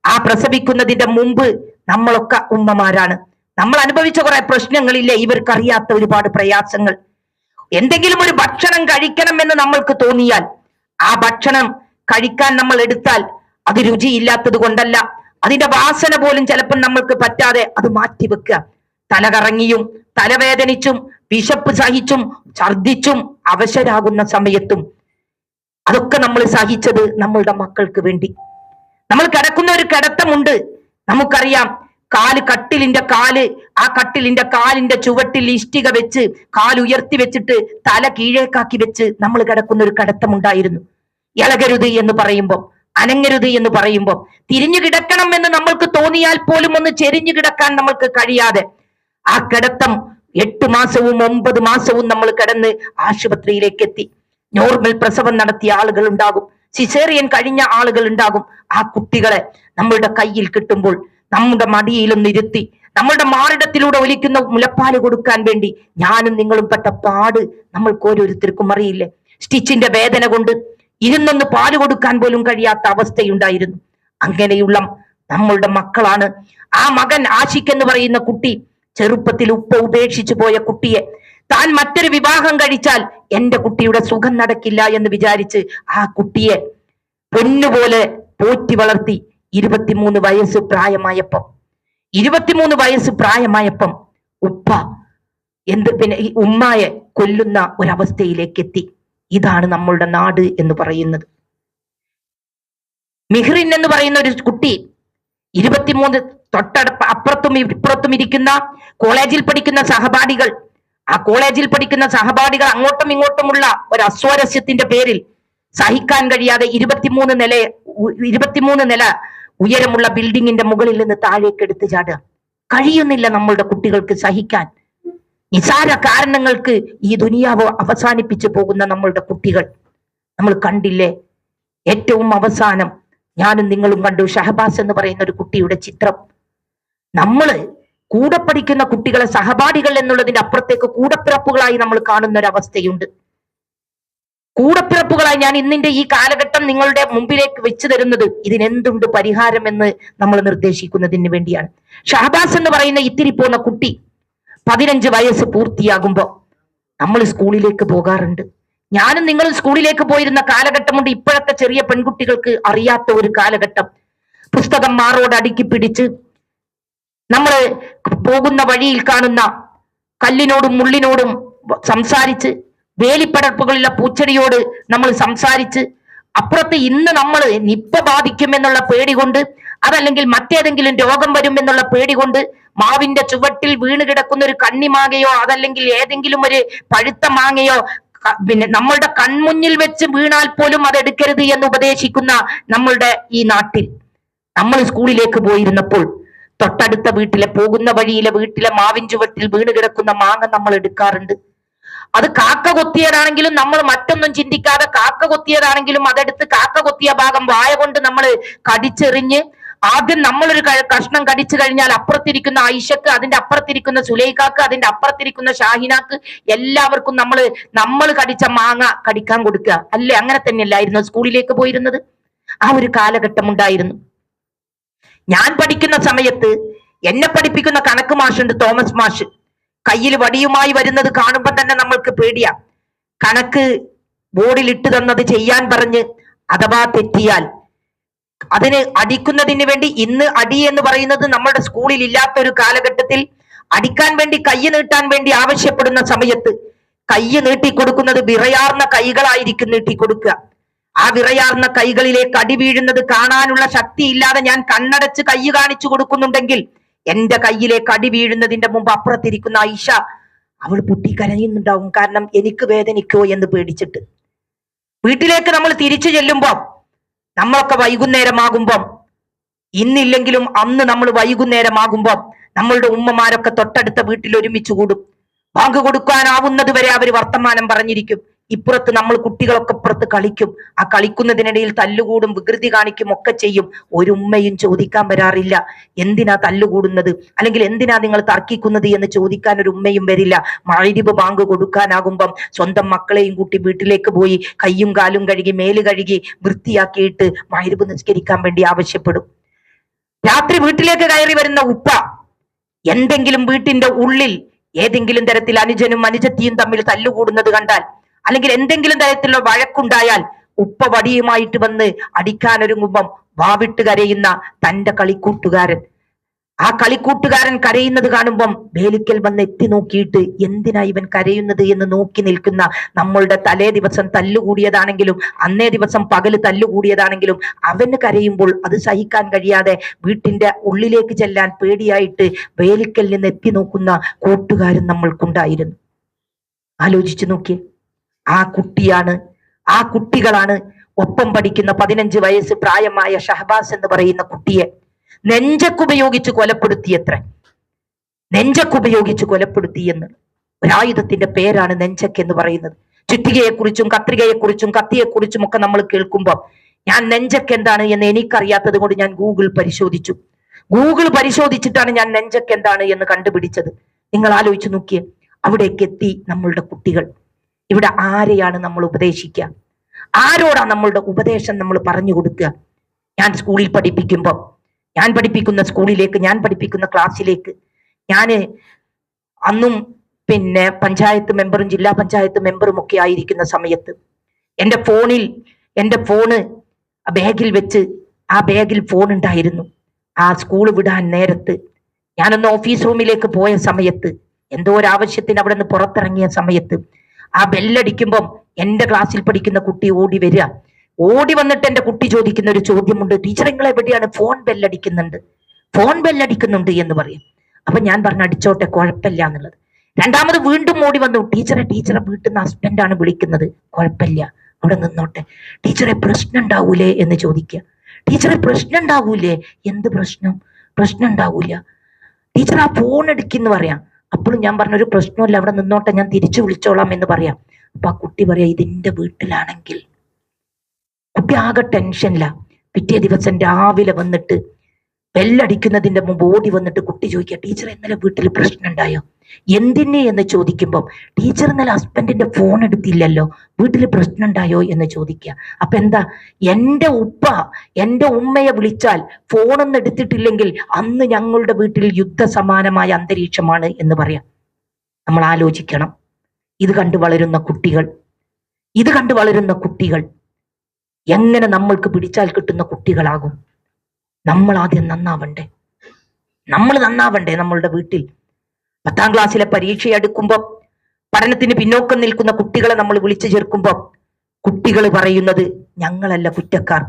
ആ പ്രസവിക്കുന്നതിന്റെ മുമ്പ് നമ്മളൊക്കെ ഉമ്മമാരാണ്. നമ്മൾ അനുഭവിച്ച കുറെ പ്രശ്നങ്ങളില്ലേ, ഇവർക്കറിയാത്ത ഒരുപാട് പ്രയാസങ്ങൾ. എന്തെങ്കിലും ഒരു ഭക്ഷണം കഴിക്കണമെന്ന് നമ്മൾക്ക് തോന്നിയാൽ ആ ഭക്ഷണം കഴിക്കാൻ നമ്മൾ എടുത്താൽ അത് രുചിയില്ലാത്തത് കൊണ്ടല്ല, അതിന്റെ വാസന പോലും ചിലപ്പോൾ നമ്മൾക്ക് പറ്റാതെ അത് മാറ്റിവെക്കുക. തലകറങ്ങിയും തലവേദനിച്ചും വിശപ്പ് സഹിച്ചും ഛർദിച്ചും അവശരാകുന്ന സമയത്തും അതൊക്കെ നമ്മൾ സഹിച്ചത് നമ്മളുടെ മക്കൾക്ക് വേണ്ടി. നമ്മൾ കിടക്കുന്ന ഒരു കിടത്തമുണ്ട്, നമുക്കറിയാം. ആ കട്ടിലിന്റെ കാലിന്റെ ചുവട്ടിൽ ഇഷ്ടിക വെച്ച് കാലുയർത്തി വെച്ചിട്ട് തല കീഴേക്കാക്കി വെച്ച് നമ്മൾ കിടക്കുന്ന ഒരു കിടത്തമുണ്ടായിരുന്നു. ഇളകരുത് എന്ന് പറയുമ്പോൾ, അനങ്ങരുത് എന്ന് പറയുമ്പോൾ, തിരിഞ്ഞു കിടക്കണം എന്ന് നമ്മൾക്ക് തോന്നിയാൽ പോലും ഒന്ന് ചെരിഞ്ഞു കിടക്കാൻ നമ്മൾക്ക് കഴിയാതെ ആ കിടത്തം 8 മാസവും 9 മാസവും നമ്മൾ കിടന്ന് ആശുപത്രിയിലേക്ക് എത്തി. നോർമൽ പ്രസവം നടത്തിയ ആളുകൾ ഉണ്ടാകും, സിസേറിയൻ കഴിഞ്ഞ ആളുകൾ ഉണ്ടാകും. ആ കുട്ടികളെ നമ്മളുടെ കയ്യിൽ കിട്ടുമ്പോൾ നമ്മുടെ മടിയിലൊന്ന് ഇരുത്തി നമ്മളുടെ മാറിടത്തിലൂടെ ഒലിക്കുന്ന മുലപ്പാല് കൊടുക്കാൻ വേണ്ടി ഞാനും നിങ്ങളും പെട്ട പാട് നമ്മൾക്ക് ഓരോരുത്തർക്കും അറിയില്ലേ. സ്റ്റിച്ചിന്റെ വേദന കൊണ്ട് ഇരുന്നൊന്ന് പാല് കൊടുക്കാൻ പോലും കഴിയാത്ത അവസ്ഥയുണ്ടായിരുന്നു. അങ്ങനെയുള്ള നമ്മളുടെ മക്കളാണ്. ആ മകൻ ആഷിഖ് എന്ന് പറയുന്ന കുട്ടി ചെറുപ്പത്തിൽ ഉപ്പ ഉപേക്ഷിച്ചു പോയ കുട്ടിയെ താൻ മറ്റൊരു വിവാഹം കഴിച്ചാൽ എന്റെ കുട്ടിയുടെ സുഖം നടക്കില്ല എന്ന് വിചാരിച്ച് ആ കുട്ടിയെ പൊന്നുപോലെ പോറ്റി വളർത്തി 23 വയസ്സ് പ്രായമായപ്പം ഉപ്പ ഈ ഉമ്മായെ കൊല്ലുന്ന ഒരവസ്ഥയിലേക്ക് എത്തി. ഇതാണ് നമ്മളുടെ നാട് എന്ന് പറയുന്നത്. മിഹ്റിൻ എന്ന് പറയുന്ന ഒരു കുട്ടി 23 അപ്പുറത്തും ഇപ്പുറത്തും ഇരിക്കുന്ന കോളേജിൽ പഠിക്കുന്ന സഹപാഠികൾ, ആ കോളേജിൽ പഠിക്കുന്ന സഹപാഠികൾ അങ്ങോട്ടും ഇങ്ങോട്ടുമുള്ള ഒരു അസ്വാരസ്യത്തിന്റെ പേരിൽ സഹിക്കാൻ കഴിയാതെ 23 നില ഉയരമുള്ള ബിൽഡിങ്ങിന്റെ മുകളിൽ നിന്ന് താഴേക്ക് എടുത്തു ചാടുക. കഴിയുന്നില്ല നമ്മളുടെ കുട്ടികൾക്ക് സഹിക്കാൻ. നിസാര കാരണങ്ങൾക്ക് ഈ ദുനിയാവ് അവസാനിപ്പിച്ചു പോകുന്ന നമ്മളുടെ കുട്ടികൾ നമ്മൾ കണ്ടില്ലേ. ഏറ്റവും അവസാനം ഞാനും നിങ്ങളും കണ്ടു ഷഹബാസ് എന്ന് പറയുന്ന ഒരു കുട്ടിയുടെ ചിത്രം. നമ്മള് കൂടെ പഠിക്കുന്ന കുട്ടികളെ സഹപാഠികൾ എന്നുള്ളതിന്റെ അപ്പുറത്തേക്ക് കൂടപ്പിറപ്പുകളായി നമ്മൾ കാണുന്ന ഒരു അവസ്ഥയുണ്ട്. കൂടപ്പിറപ്പുകളായി ഞാൻ ഇന്നിന്റെ ഈ കാലഘട്ടം നിങ്ങളുടെ മുമ്പിലേക്ക് വെച്ചു തരുന്നത് ഇതിനെന്തുണ്ട് പരിഹാരം എന്ന് നമ്മൾ നിർദ്ദേശിക്കുന്നതിന് വേണ്ടിയാണ്. ഷഹബാസ് എന്ന് പറയുന്ന ഇത്തിരി പോന്ന കുട്ടി 15 വയസ്സ് പൂർത്തിയാകുമ്പോ നമ്മൾ സ്കൂളിലേക്ക് പോകാറുണ്ട്. ഞാനും നിങ്ങളും സ്കൂളിലേക്ക് പോയിരുന്ന കാലഘട്ടമുണ്ട്. ഇപ്പോഴത്തെ ചെറിയ പെൺകുട്ടികൾക്ക് അറിയാത്ത ഒരു കാലഘട്ടം. പുസ്തകം മാറോട് അടുക്കി പിടിച്ച് നമ്മൾ പോകുന്ന വഴിയിൽ കാണുന്ന കല്ലിനോടും മുള്ളിനോടും സംസാരിച്ച്, വേലിപ്പടർപ്പുകളിലുള്ള പൂച്ചെടിയോട് നമ്മൾ സംസാരിച്ച്, അപ്പുറത്ത് ഇന്ന് നമ്മൾ നിപ്പ ബാധിക്കുമെന്നുള്ള പേടി കൊണ്ട്, അതല്ലെങ്കിൽ മറ്റേതെങ്കിലും രോഗം വരുമെന്നുള്ള പേടി കൊണ്ട് മാവിന്റെ ചുവട്ടിൽ വീണ് കിടക്കുന്ന ഒരു കണ്ണിമാങ്ങയോ അതല്ലെങ്കിൽ ഏതെങ്കിലും ഒരു പഴുത്ത മാങ്ങയോ പിന്നെ നമ്മളുടെ കൺമുന്നിൽ വെച്ച് വീണാൽ പോലും അത് എടുക്കരുത് എന്ന് ഉപദേശിക്കുന്ന നമ്മളുടെ ഈ നാട്ടിൽ നമ്മൾ സ്കൂളിലേക്ക് പോയിരുന്നപ്പോൾ തൊട്ടടുത്ത പോകുന്ന വഴിയിലെ വീട്ടിലെ മാവിൻ ചുവട്ടിൽ വീണ് കിടക്കുന്ന മാങ്ങ നമ്മൾ എടുക്കാറുണ്ട്. അത് കാക്ക കൊത്തിയതാണെങ്കിലും നമ്മൾ മറ്റൊന്നും ചിന്തിക്കാതെ കാക്ക കൊത്തിയതാണെങ്കിലും അതെടുത്ത് കാക്ക കൊത്തിയ ഭാഗം വായ കൊണ്ട് നമ്മൾ കടിച്ചെറിഞ്ഞ് ആദ്യം നമ്മളൊരു കഷ്ണം കടിച്ചു കഴിഞ്ഞാൽ അപ്പുറത്തിരിക്കുന്ന ഐഷക്ക്, അതിന്റെ അപ്പുറത്തിരിക്കുന്ന സുലൈഖാക്ക്, അതിന്റെ അപ്പുറത്തിരിക്കുന്ന ഷാഹിനാക്ക് എല്ലാവർക്കും നമ്മൾ കടിച്ച മാങ്ങ കടിക്കാൻ കൊടുക്കുക അല്ലേ? അങ്ങനെ തന്നെയല്ലായിരുന്നു സ്കൂളിലേക്ക് പോയിരുന്നത്. ആ ഒരു കാലഘട്ടം ഉണ്ടായിരുന്നു. ഞാൻ പഠിക്കുന്ന സമയത്ത് എന്നെ പഠിപ്പിക്കുന്ന കണക്ക് മാഷുണ്ട്, തോമസ് മാഷ്. കയ്യിൽ വടിയുമായി വരുന്നത് കാണുമ്പോൾ തന്നെ നമ്മൾക്ക് പേടിയാ. കണക്ക് ബോർഡിൽ ഇട്ട് തന്നത് ചെയ്യാൻ പറഞ്ഞ് അഥവാ തെറ്റിയാൽ അതിന് അടിക്കുന്നതിന് വേണ്ടി, ഇന്ന് അടി എന്ന് പറയുന്നത് നമ്മുടെ സ്കൂളിൽ ഇല്ലാത്ത ഒരു കാലഘട്ടത്തിൽ അടിക്കാൻ വേണ്ടി കൈ നീട്ടാൻ വേണ്ടി ആവശ്യപ്പെടുന്ന സമയത്ത് കൈ നീട്ടിക്കൊടുക്കുന്നത് വിറയാർന്ന കൈകളായിരിക്കും നീട്ടിക്കൊടുക്കുക. ആ വിറയാർന്ന കൈകളിലേക്ക് അടി വീഴുന്നത് കാണാനുള്ള ശക്തി ഇല്ലാതെ ഞാൻ കണ്ണടച്ച് കൈ കാണിച്ചു കൊടുക്കുന്നുണ്ടെങ്കിൽ എന്റെ കയ്യിലേക്ക് അടി വീഴുന്നതിന്റെ മുമ്പ് അപ്പുറത്തിരിക്കുന്ന ഐഷ അവൾ പൊട്ടിക്കരയുന്നുണ്ടാവും. കാരണം എനിക്ക് വേദനിക്കോ എന്ന് പേടിച്ചിട്ട്. വീട്ടിലേക്ക് നമ്മൾ തിരിച്ചു ചെല്ലുമ്പോൾ നമ്മളൊക്കെ വൈകുന്നേരമാകുമ്പം ഇന്നില്ലെങ്കിലും അന്ന് നമ്മൾ വൈകുന്നേരമാകുമ്പോൾ നമ്മളുടെ ഉമ്മമാരൊക്കെ തൊട്ടടുത്ത വീട്ടിൽ ഒരുമിച്ച് കൂടും. ബാങ്ക് കൊടുക്കാനാവുന്നത് വരെ അവർ വർത്തമാനം പറഞ്ഞിരിക്കും. ഇപ്പുറത്ത് നമ്മൾ കുട്ടികളൊക്കെ പുറത്ത് കളിക്കും. ആ കളിക്കുന്നതിനിടയിൽ തല്ലുകൂടും, വികൃതി കാണിക്കും, ഒക്കെ ചെയ്യും. ഒരു ഉമ്മയും ചോദിക്കാൻ വരാറില്ല എന്തിനാ തല്ലുകൂടുന്നത്, അല്ലെങ്കിൽ എന്തിനാ നിങ്ങൾ തർക്കിക്കുന്നത് എന്ന് ചോദിക്കാൻ ഒരു ഉമ്മയും വരില്ല. മഗ്‌രിബ് ബാങ്ക് കൊടുക്കാനാകുമ്പം സ്വന്തം മക്കളെയും കൂട്ടി വീട്ടിലേക്ക് പോയി കയ്യും കാലും കഴുകി മേല് കഴുകി വൃത്തിയാക്കിയിട്ട് മഗ്‌രിബ് നിസ്കരിക്കാൻ വേണ്ടി ആവശ്യപ്പെടും. രാത്രി വീട്ടിലേക്ക് കയറി വരുന്ന ഉപ്പ എന്തെങ്കിലും വീട്ടിന്റെ ഉള്ളിൽ ഏതെങ്കിലും തരത്തിൽ അനുജനും അനുജത്തിയും തമ്മിൽ തല്ലുകൂടുന്നത് കണ്ടാൽ, അല്ലെങ്കിൽ എന്തെങ്കിലും തരത്തിലുള്ള വഴക്കുണ്ടായാൽ ഉപ്പ വടിയുമായിട്ട് വന്ന് അടിക്കാനൊരുങ്ങുമ്പം വാവിട്ട് കരയുന്ന തന്റെ കളിക്കൂട്ടുകാരൻ, ആ കളിക്കൂട്ടുകാരൻ കരയുന്നത് കാണുമ്പം വേലിക്കൽ വന്ന് എത്തി നോക്കിയിട്ട് എന്തിനാ ഇവൻ കരയുന്നത് എന്ന് നോക്കി നിൽക്കുന്ന നമ്മളുടെ തലേ ദിവസം തല്ലുകൂടിയതാണെങ്കിലും അന്നേ ദിവസം പകല് തല്ലുകൂടിയതാണെങ്കിലും അവന് കരയുമ്പോൾ അത് സഹിക്കാൻ കഴിയാതെ വീട്ടിന്റെ ഉള്ളിലേക്ക് ചെല്ലാൻ പേടിയായിട്ട് വേലിക്കൽ നിന്ന് എത്തി നോക്കുന്ന കൂട്ടുകാരൻ നമ്മൾക്കുണ്ടായിരുന്നു. ആലോചിച്ചു നോക്കിയേ, ആ കുട്ടിയാണ്, ആ കുട്ടികളാണ് ഒപ്പം പഠിക്കുന്ന 15 വയസ്സ് പ്രായമായ ഷഹബാസ് എന്ന് പറയുന്ന കുട്ടിയെ നെഞ്ചക്കുപയോഗിച്ച് കൊലപ്പെടുത്തിയത്ര. നെഞ്ചക്കുപയോഗിച്ച് കൊലപ്പെടുത്തി എന്ന് ഒരായുധത്തിന്റെ പേരാണ് നെഞ്ചക്ക് എന്ന് പറയുന്നത്. ചുറ്റികയെക്കുറിച്ചും കത്രികയെക്കുറിച്ചും കത്തിയെക്കുറിച്ചും ഒക്കെ നമ്മൾ കേൾക്കുമ്പോൾ ഞാൻ നെഞ്ചക്ക് എന്താണ് എന്ന് എനിക്കറിയാത്തത് കൊണ്ട് ഞാൻ ഗൂഗിൾ പരിശോധിച്ചു. ഗൂഗിൾ പരിശോധിച്ചിട്ടാണ് ഞാൻ നെഞ്ചക്ക് എന്താണ് എന്ന് കണ്ടുപിടിച്ചത്. നിങ്ങൾ ആലോചിച്ച് നോക്കിയേ, അവിടേക്ക് എത്തി നമ്മളുടെ കുട്ടികൾ. ഇവിടെ ആരെയാണ് നമ്മൾ ഉപദേശിക്കുക? ആരോടാ നമ്മളുടെ ഉപദേശം നമ്മൾ പറഞ്ഞു കൊടുക്കുക? ഞാൻ സ്കൂളിൽ പഠിപ്പിക്കുമ്പോൾ, ഞാൻ പഠിപ്പിക്കുന്ന സ്കൂളിലേക്ക്, ഞാൻ പഠിപ്പിക്കുന്ന ക്ലാസ്സിലേക്ക്, ഞാന് അന്നും പിന്നെ പഞ്ചായത്ത് മെമ്പറും ജില്ലാ പഞ്ചായത്ത് മെമ്പറും ഒക്കെ ആയിരിക്കുന്ന സമയത്ത് എൻ്റെ ഫോണ് ബാഗിൽ വെച്ച്, ആ ബാഗിൽ ഫോൺ ഉണ്ടായിരുന്നു. ആ സ്കൂൾ വിടാൻ നേരത്ത് ഞാനൊന്ന് ഓഫീസ് റൂമിലേക്ക് പോയ സമയത്ത്, എന്തോ ഒരു ആവശ്യത്തിന് അവിടെ നിന്ന് പുറത്തിറങ്ങിയ സമയത്ത് ആ ബെല്ലടിക്കുമ്പം എൻ്റെ ക്ലാസ്സിൽ പഠിക്കുന്ന കുട്ടി ഓടി വരിക. ഓടി വന്നിട്ട് എൻ്റെ കുട്ടി ചോദിക്കുന്ന ഒരു ചോദ്യമുണ്ട്, ടീച്ചർ നിങ്ങൾ എവിടെയാണ്? ഫോൺ ബെല്ലടിക്കുന്നുണ്ട് എന്ന് പറയും. അപ്പൊ ഞാൻ പറഞ്ഞു അടിച്ചോട്ടെ, കുഴപ്പമില്ല എന്നുള്ളത്. രണ്ടാമത് വീണ്ടും ഓടി വന്നു, ടീച്ചറെ വീട്ടിൽ നിന്ന് ഹസ്ബൻഡാണ് വിളിക്കുന്നത്. കുഴപ്പമില്ല, അവിടെ നിന്നോട്ടെ. ടീച്ചറെ പ്രശ്നം ഉണ്ടാവൂലേ എന്ന് ചോദിക്കുക. ടീച്ചറെ പ്രശ്നം ഉണ്ടാവൂലേ? എന്ത് പ്രശ്നം? പ്രശ്നം ഉണ്ടാവൂല ടീച്ചർ, ആ ഫോൺ എടുക്കുന്നു പറയാം. അപ്പോഴും ഞാൻ പറഞ്ഞ ഒരു പ്രശ്നമല്ല, അവിടെ നിന്നോട്ടെ, ഞാൻ തിരിച്ചു വിളിച്ചോളാം എന്ന് പറയാം. അപ്പൊ ആ കുട്ടി പറയാ ഇതിന്റെ വീട്ടിലാണെങ്കിൽ. കുട്ടി ആകെ ടെൻഷനില്ല. പിറ്റേ ദിവസം രാവിലെ വന്നിട്ട് ബെല്ലടിക്കുന്നതിന്റെ മുമ്പ് ഓടി വന്നിട്ട് കുട്ടി ചോദിക്കുക, ടീച്ചർ ഇന്നലെ വീട്ടിൽ പ്രശ്നം ഉണ്ടായോ? എന്തിനെ എന്ന് ചോദിക്കുമ്പോൾ, ടീച്ചർ ഇന്നലെ ഹസ്ബൻഡിന്റെ ഫോൺ എടുത്തില്ലല്ലോ, വീട്ടിൽ പ്രശ്നം ഉണ്ടായോ എന്ന് ചോദിക്കുക. അപ്പൊ എന്താ, എൻ്റെ ഉമ്മയെ വിളിച്ചാൽ ഫോണൊന്നും എടുത്തിട്ടില്ലെങ്കിൽ അന്ന് ഞങ്ങളുടെ വീട്ടിൽ യുദ്ധസമാനമായ അന്തരീക്ഷമാണ് എന്ന് പറയാം. നമ്മൾ ആലോചിക്കണം. ഇത് കണ്ടു വളരുന്ന കുട്ടികൾ എങ്ങനെ നമ്മൾക്ക് പിടിച്ചാൽ കിട്ടുന്ന കുട്ടികളാകും? നമ്മൾ ആദ്യം നന്നാവണ്ടേ? നമ്മളുടെ വീട്ടിൽ 10ാം ക്ലാസ്സിലെ പരീക്ഷ അടുക്കുമ്പോൾ പഠനത്തിന് പിന്നോക്കം നിൽക്കുന്ന കുട്ടികളെ നമ്മൾ വിളിച്ചു ചേർക്കുമ്പോൾ കുട്ടികൾ പറയുന്നത് ഞങ്ങളല്ല കുറ്റക്കാർ,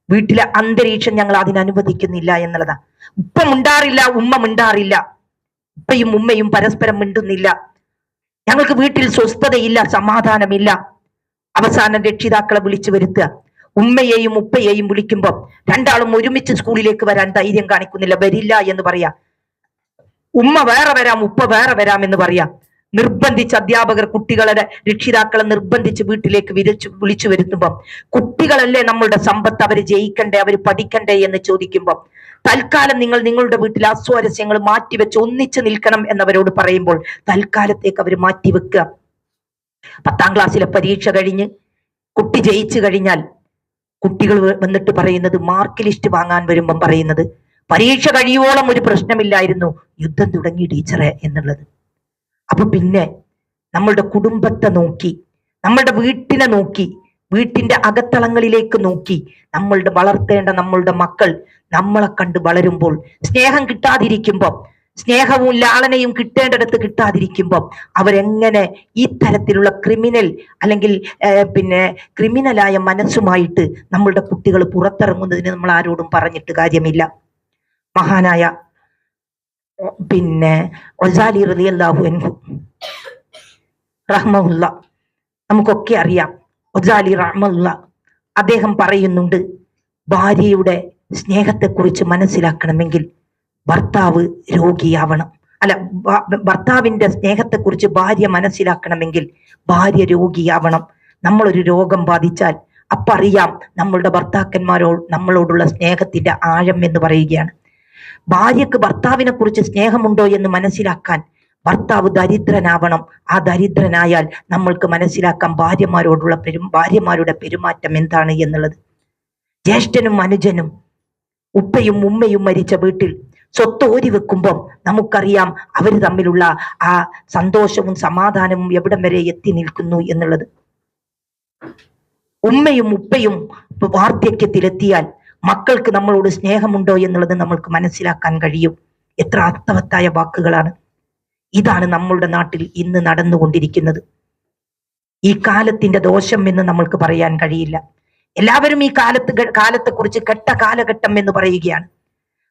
വീട്ടിലെ അന്തരീക്ഷം ഞങ്ങൾ അതിനനുവദിക്കുന്നില്ല എന്നുള്ളതാ. ഉപ്പ മിണ്ടാറില്ല, ഉമ്മ മിണ്ടാറില്ല, ഉപ്പയും ഉമ്മയും പരസ്പരം മിണ്ടുന്നില്ല, ഞങ്ങൾക്ക് വീട്ടിൽ സ്വസ്ഥതയില്ല, സമാധാനമില്ല. അവസാനം രക്ഷിതാക്കളെ വിളിച്ചു വരുത്തുക. ഉമ്മയെയും ഉപ്പയെയും വിളിക്കുമ്പോൾ രണ്ടാളും ഒരുമിച്ച് സ്കൂളിലേക്ക് വരാൻ ധൈര്യം കാണിക്കുന്നില്ല, വരില്ല എന്ന് പറയാ. ഉമ്മ വേറെ വരാം, ഉപ്പ വേറെ വരാം എന്ന് പറയാ. നിർബന്ധിച്ച് അധ്യാപകർ കുട്ടികളെ, രക്ഷിതാക്കളെ നിർബന്ധിച്ച് വീട്ടിലേക്ക് വിളിച്ചു വരുത്തുമ്പം കുട്ടികളല്ലേ നമ്മളുടെ സമ്പത്ത്, അവര് ജയിക്കണ്ടേ, അവര് പഠിക്കണ്ടേ എന്ന് ചോദിക്കുമ്പോൾ തൽക്കാലം നിങ്ങൾ നിങ്ങളുടെ വീട്ടിലെ അസ്വാരസ്യങ്ങൾ മാറ്റിവെച്ച് ഒന്നിച്ചു നിൽക്കണം എന്നവരോട് പറയുമ്പോൾ തൽക്കാലത്തേക്ക് അവർ മാറ്റിവെക്കുക. 10ാം ക്ലാസ്സിലെ പരീക്ഷ കഴിഞ്ഞ് കുട്ടി ജയിച്ചു കഴിഞ്ഞാൽ കുട്ടികൾ വന്നിട്ട് പറയുന്നത്, മാർക്ക് ലിസ്റ്റ് വാങ്ങാൻ വരുമ്പം പറയുന്നത്, പരീക്ഷ കഴിയുവോളം ഒരു പ്രശ്നമില്ലായിരുന്നു, യുദ്ധം തുടങ്ങി ടീച്ചറെ എന്നുള്ളത്. അപ്പൊ പിന്നെ നമ്മളുടെ കുടുംബത്തെ നോക്കി, നമ്മളുടെ വീട്ടിനെ നോക്കി, വീട്ടിന്റെ അകത്തളങ്ങളിലേക്ക് നോക്കി നമ്മളുടെ വളർത്തേണ്ട നമ്മളുടെ മക്കൾ നമ്മളെ കണ്ട് വളരുമ്പോൾ, സ്നേഹം കിട്ടാതിരിക്കുമ്പോൾ, സ്നേഹവും ലാളനയും കിട്ടേണ്ടടുത്ത് കിട്ടാതിരിക്കുമ്പോൾ അവരെങ്ങനെ ഈ തരത്തിലുള്ള ക്രിമിനൽ അല്ലെങ്കിൽ ക്രിമിനലായ മനസ്സുമായിട്ട് നമ്മളുടെ കുട്ടികൾ പുറത്തിറങ്ങുന്നതിന് നമ്മൾ ആരോടും പറഞ്ഞിട്ട് കാര്യമില്ല. മഹാനായ ഗസാലി റളിയല്ലാഹു അൻഹു റഹ്മഹുല്ല, നമുക്കൊക്കെ അറിയാം. ഗസാലി റഹ്മഹുല്ല അദ്ദേഹം പറയുന്നുണ്ട്, ഭാര്യയുടെ സ്നേഹത്തെക്കുറിച്ച് മനസ്സിലാക്കണമെങ്കിൽ ഭർത്താവ് രോഗിയാവണം. അല്ല, ഭർത്താവിന്റെ സ്നേഹത്തെക്കുറിച്ച് ഭാര്യ മനസ്സിലാക്കണമെങ്കിൽ ഭാര്യ രോഗിയാവണം. നമ്മളൊരു രോഗം ബാധിച്ചാൽ അറിയാം നമ്മളുടെ നമ്മളോടുള്ള സ്നേഹത്തിന്റെ ആഴം എന്ന് പറയുകയാണ്. ഭാര്യക്ക് ഭർത്താവിനെ കുറിച്ച് സ്നേഹമുണ്ടോ എന്ന് മനസ്സിലാക്കാൻ ഭർത്താവ് ദരിദ്രനാവണം. ആ ദരിദ്രനായാൽ നമ്മൾക്ക് മനസ്സിലാക്കാം ഭാര്യമാരുടെ പെരുമാറ്റം എന്താണ് എന്നുള്ളത്. ജ്യേഷ്ഠനും അനുജനും ഉപ്പയും ഉമ്മയും മരിച്ച വീട്ടിൽ സ്വത്ത് ഓരി വെക്കുമ്പം നമുക്കറിയാം അവർ തമ്മിലുള്ള ആ സന്തോഷവും സമാധാനവും എവിടം വരെ എത്തി നിൽക്കുന്നു എന്നുള്ളത്. ഉമ്മയും ഉപ്പയും വാർദ്ധക്യത്തിലെത്തിയാൽ മക്കൾക്ക് നമ്മളോട് സ്നേഹമുണ്ടോ എന്നുള്ളത് നമ്മൾക്ക് മനസ്സിലാക്കാൻ കഴിയും. എത്ര അർത്ഥവത്തായ വാക്കുകളാണ്. ഇതാണ് നമ്മളുടെ നാട്ടിൽ ഇന്ന് നടന്നുകൊണ്ടിരിക്കുന്നത്. ഈ കാലത്തിന്റെ ദോഷം എന്ന് നമ്മൾക്ക് പറയാൻ കഴിയില്ല. എല്ലാവരും ഈ കാലത്തെക്കുറിച്ച് കെട്ട കാലഘട്ടം എന്ന് പറയുകയാണ്.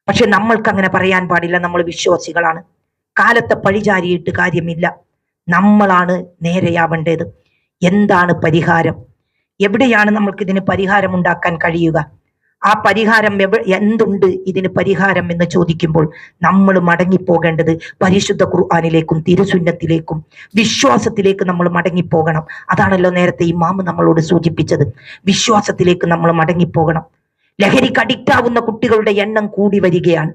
പക്ഷെ നമ്മൾക്ക് അങ്ങനെ പറയാൻ പാടില്ല. നമ്മൾ വിശ്വാസികളാണ്. കാലത്തെ പഴിചാരിയിട്ട് കാര്യമില്ല. നമ്മളാണ് നേരെയാവേണ്ടത്. എന്താണ് പരിഹാരം? എവിടെയാണ് നമ്മൾക്ക് ഇതിന് പരിഹാരം ഉണ്ടാക്കാൻ കഴിയുക? ആ പരിഹാരം എന്തുണ്ട് ഇതിന് പരിഹാരം എന്ന് ചോദിക്കുമ്പോൾ നമ്മൾ മടങ്ങിപ്പോകേണ്ടത് പരിശുദ്ധ ഖുർആനിലേക്കും തിരുസുന്നത്തിലേക്കും വിശ്വാസത്തിലേക്ക് നമ്മൾ മടങ്ങിപ്പോകണം. അതാണല്ലോ നേരത്തെ ഇമാം നമ്മളോട് സൂചിപ്പിച്ചത്. വിശ്വാസത്തിലേക്ക് നമ്മൾ മടങ്ങിപ്പോകണം. ലഹരിക്ക് അഡിക്റ്റ് ആവുന്ന കുട്ടികളുടെ എണ്ണം കൂടി വരികയാണ്.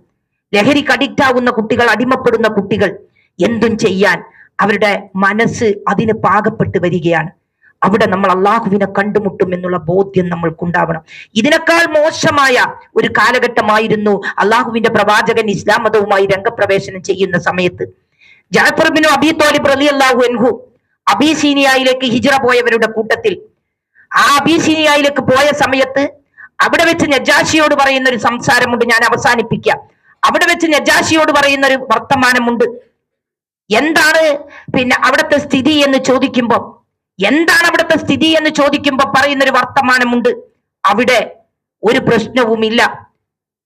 ലഹരിക്ക് അഡിക്റ്റ് ആവുന്ന കുട്ടികൾ, അടിമപ്പെടുന്ന കുട്ടികൾ എന്തും ചെയ്യാൻ അവരുടെ മനസ്സ് അതിന് പാകപ്പെട്ട് വരികയാണ്. അവിടെ നമ്മൾ അള്ളാഹുവിനെ കണ്ടുമുട്ടും എന്നുള്ള ബോധ്യം നമ്മൾക്കുണ്ടാവണം. ഇതിനേക്കാൾ മോശമായ ഒരു കാലഘട്ടമായിരുന്നു അള്ളാഹുവിന്റെ പ്രവാചകൻ ഇസ്ലാം മതവുമായി രംഗപ്രവേശനം ചെയ്യുന്ന സമയത്ത്. ജഅഫർ ഇബ്നു അബീ ത്വാലിബ് റളിയല്ലാഹു അൻഹു അബീസീനിയയിലേക്ക് ഹിജ്റ പോയവരുടെ കൂട്ടത്തിൽ ആ അബീസീനിയയിലേക്ക് പോയ സമയത്ത് അവിടെ വെച്ച് നജാഷിയോട് പറയുന്ന ഒരു സംസാരമുണ്ട്. ഞാൻ അവസാനിപ്പിക്കാം. അവിടെ വെച്ച് നജാഷിയോട് പറയുന്ന ഒരു വർത്തമാനമുണ്ട്. എന്താണ് അവിടുത്തെ സ്ഥിതി എന്ന് ചോദിക്കുമ്പോൾ പറയുന്ന ഒരു വർത്തമാനമുണ്ട്. അവിടെ ഒരു പ്രശ്നവുമില്ല.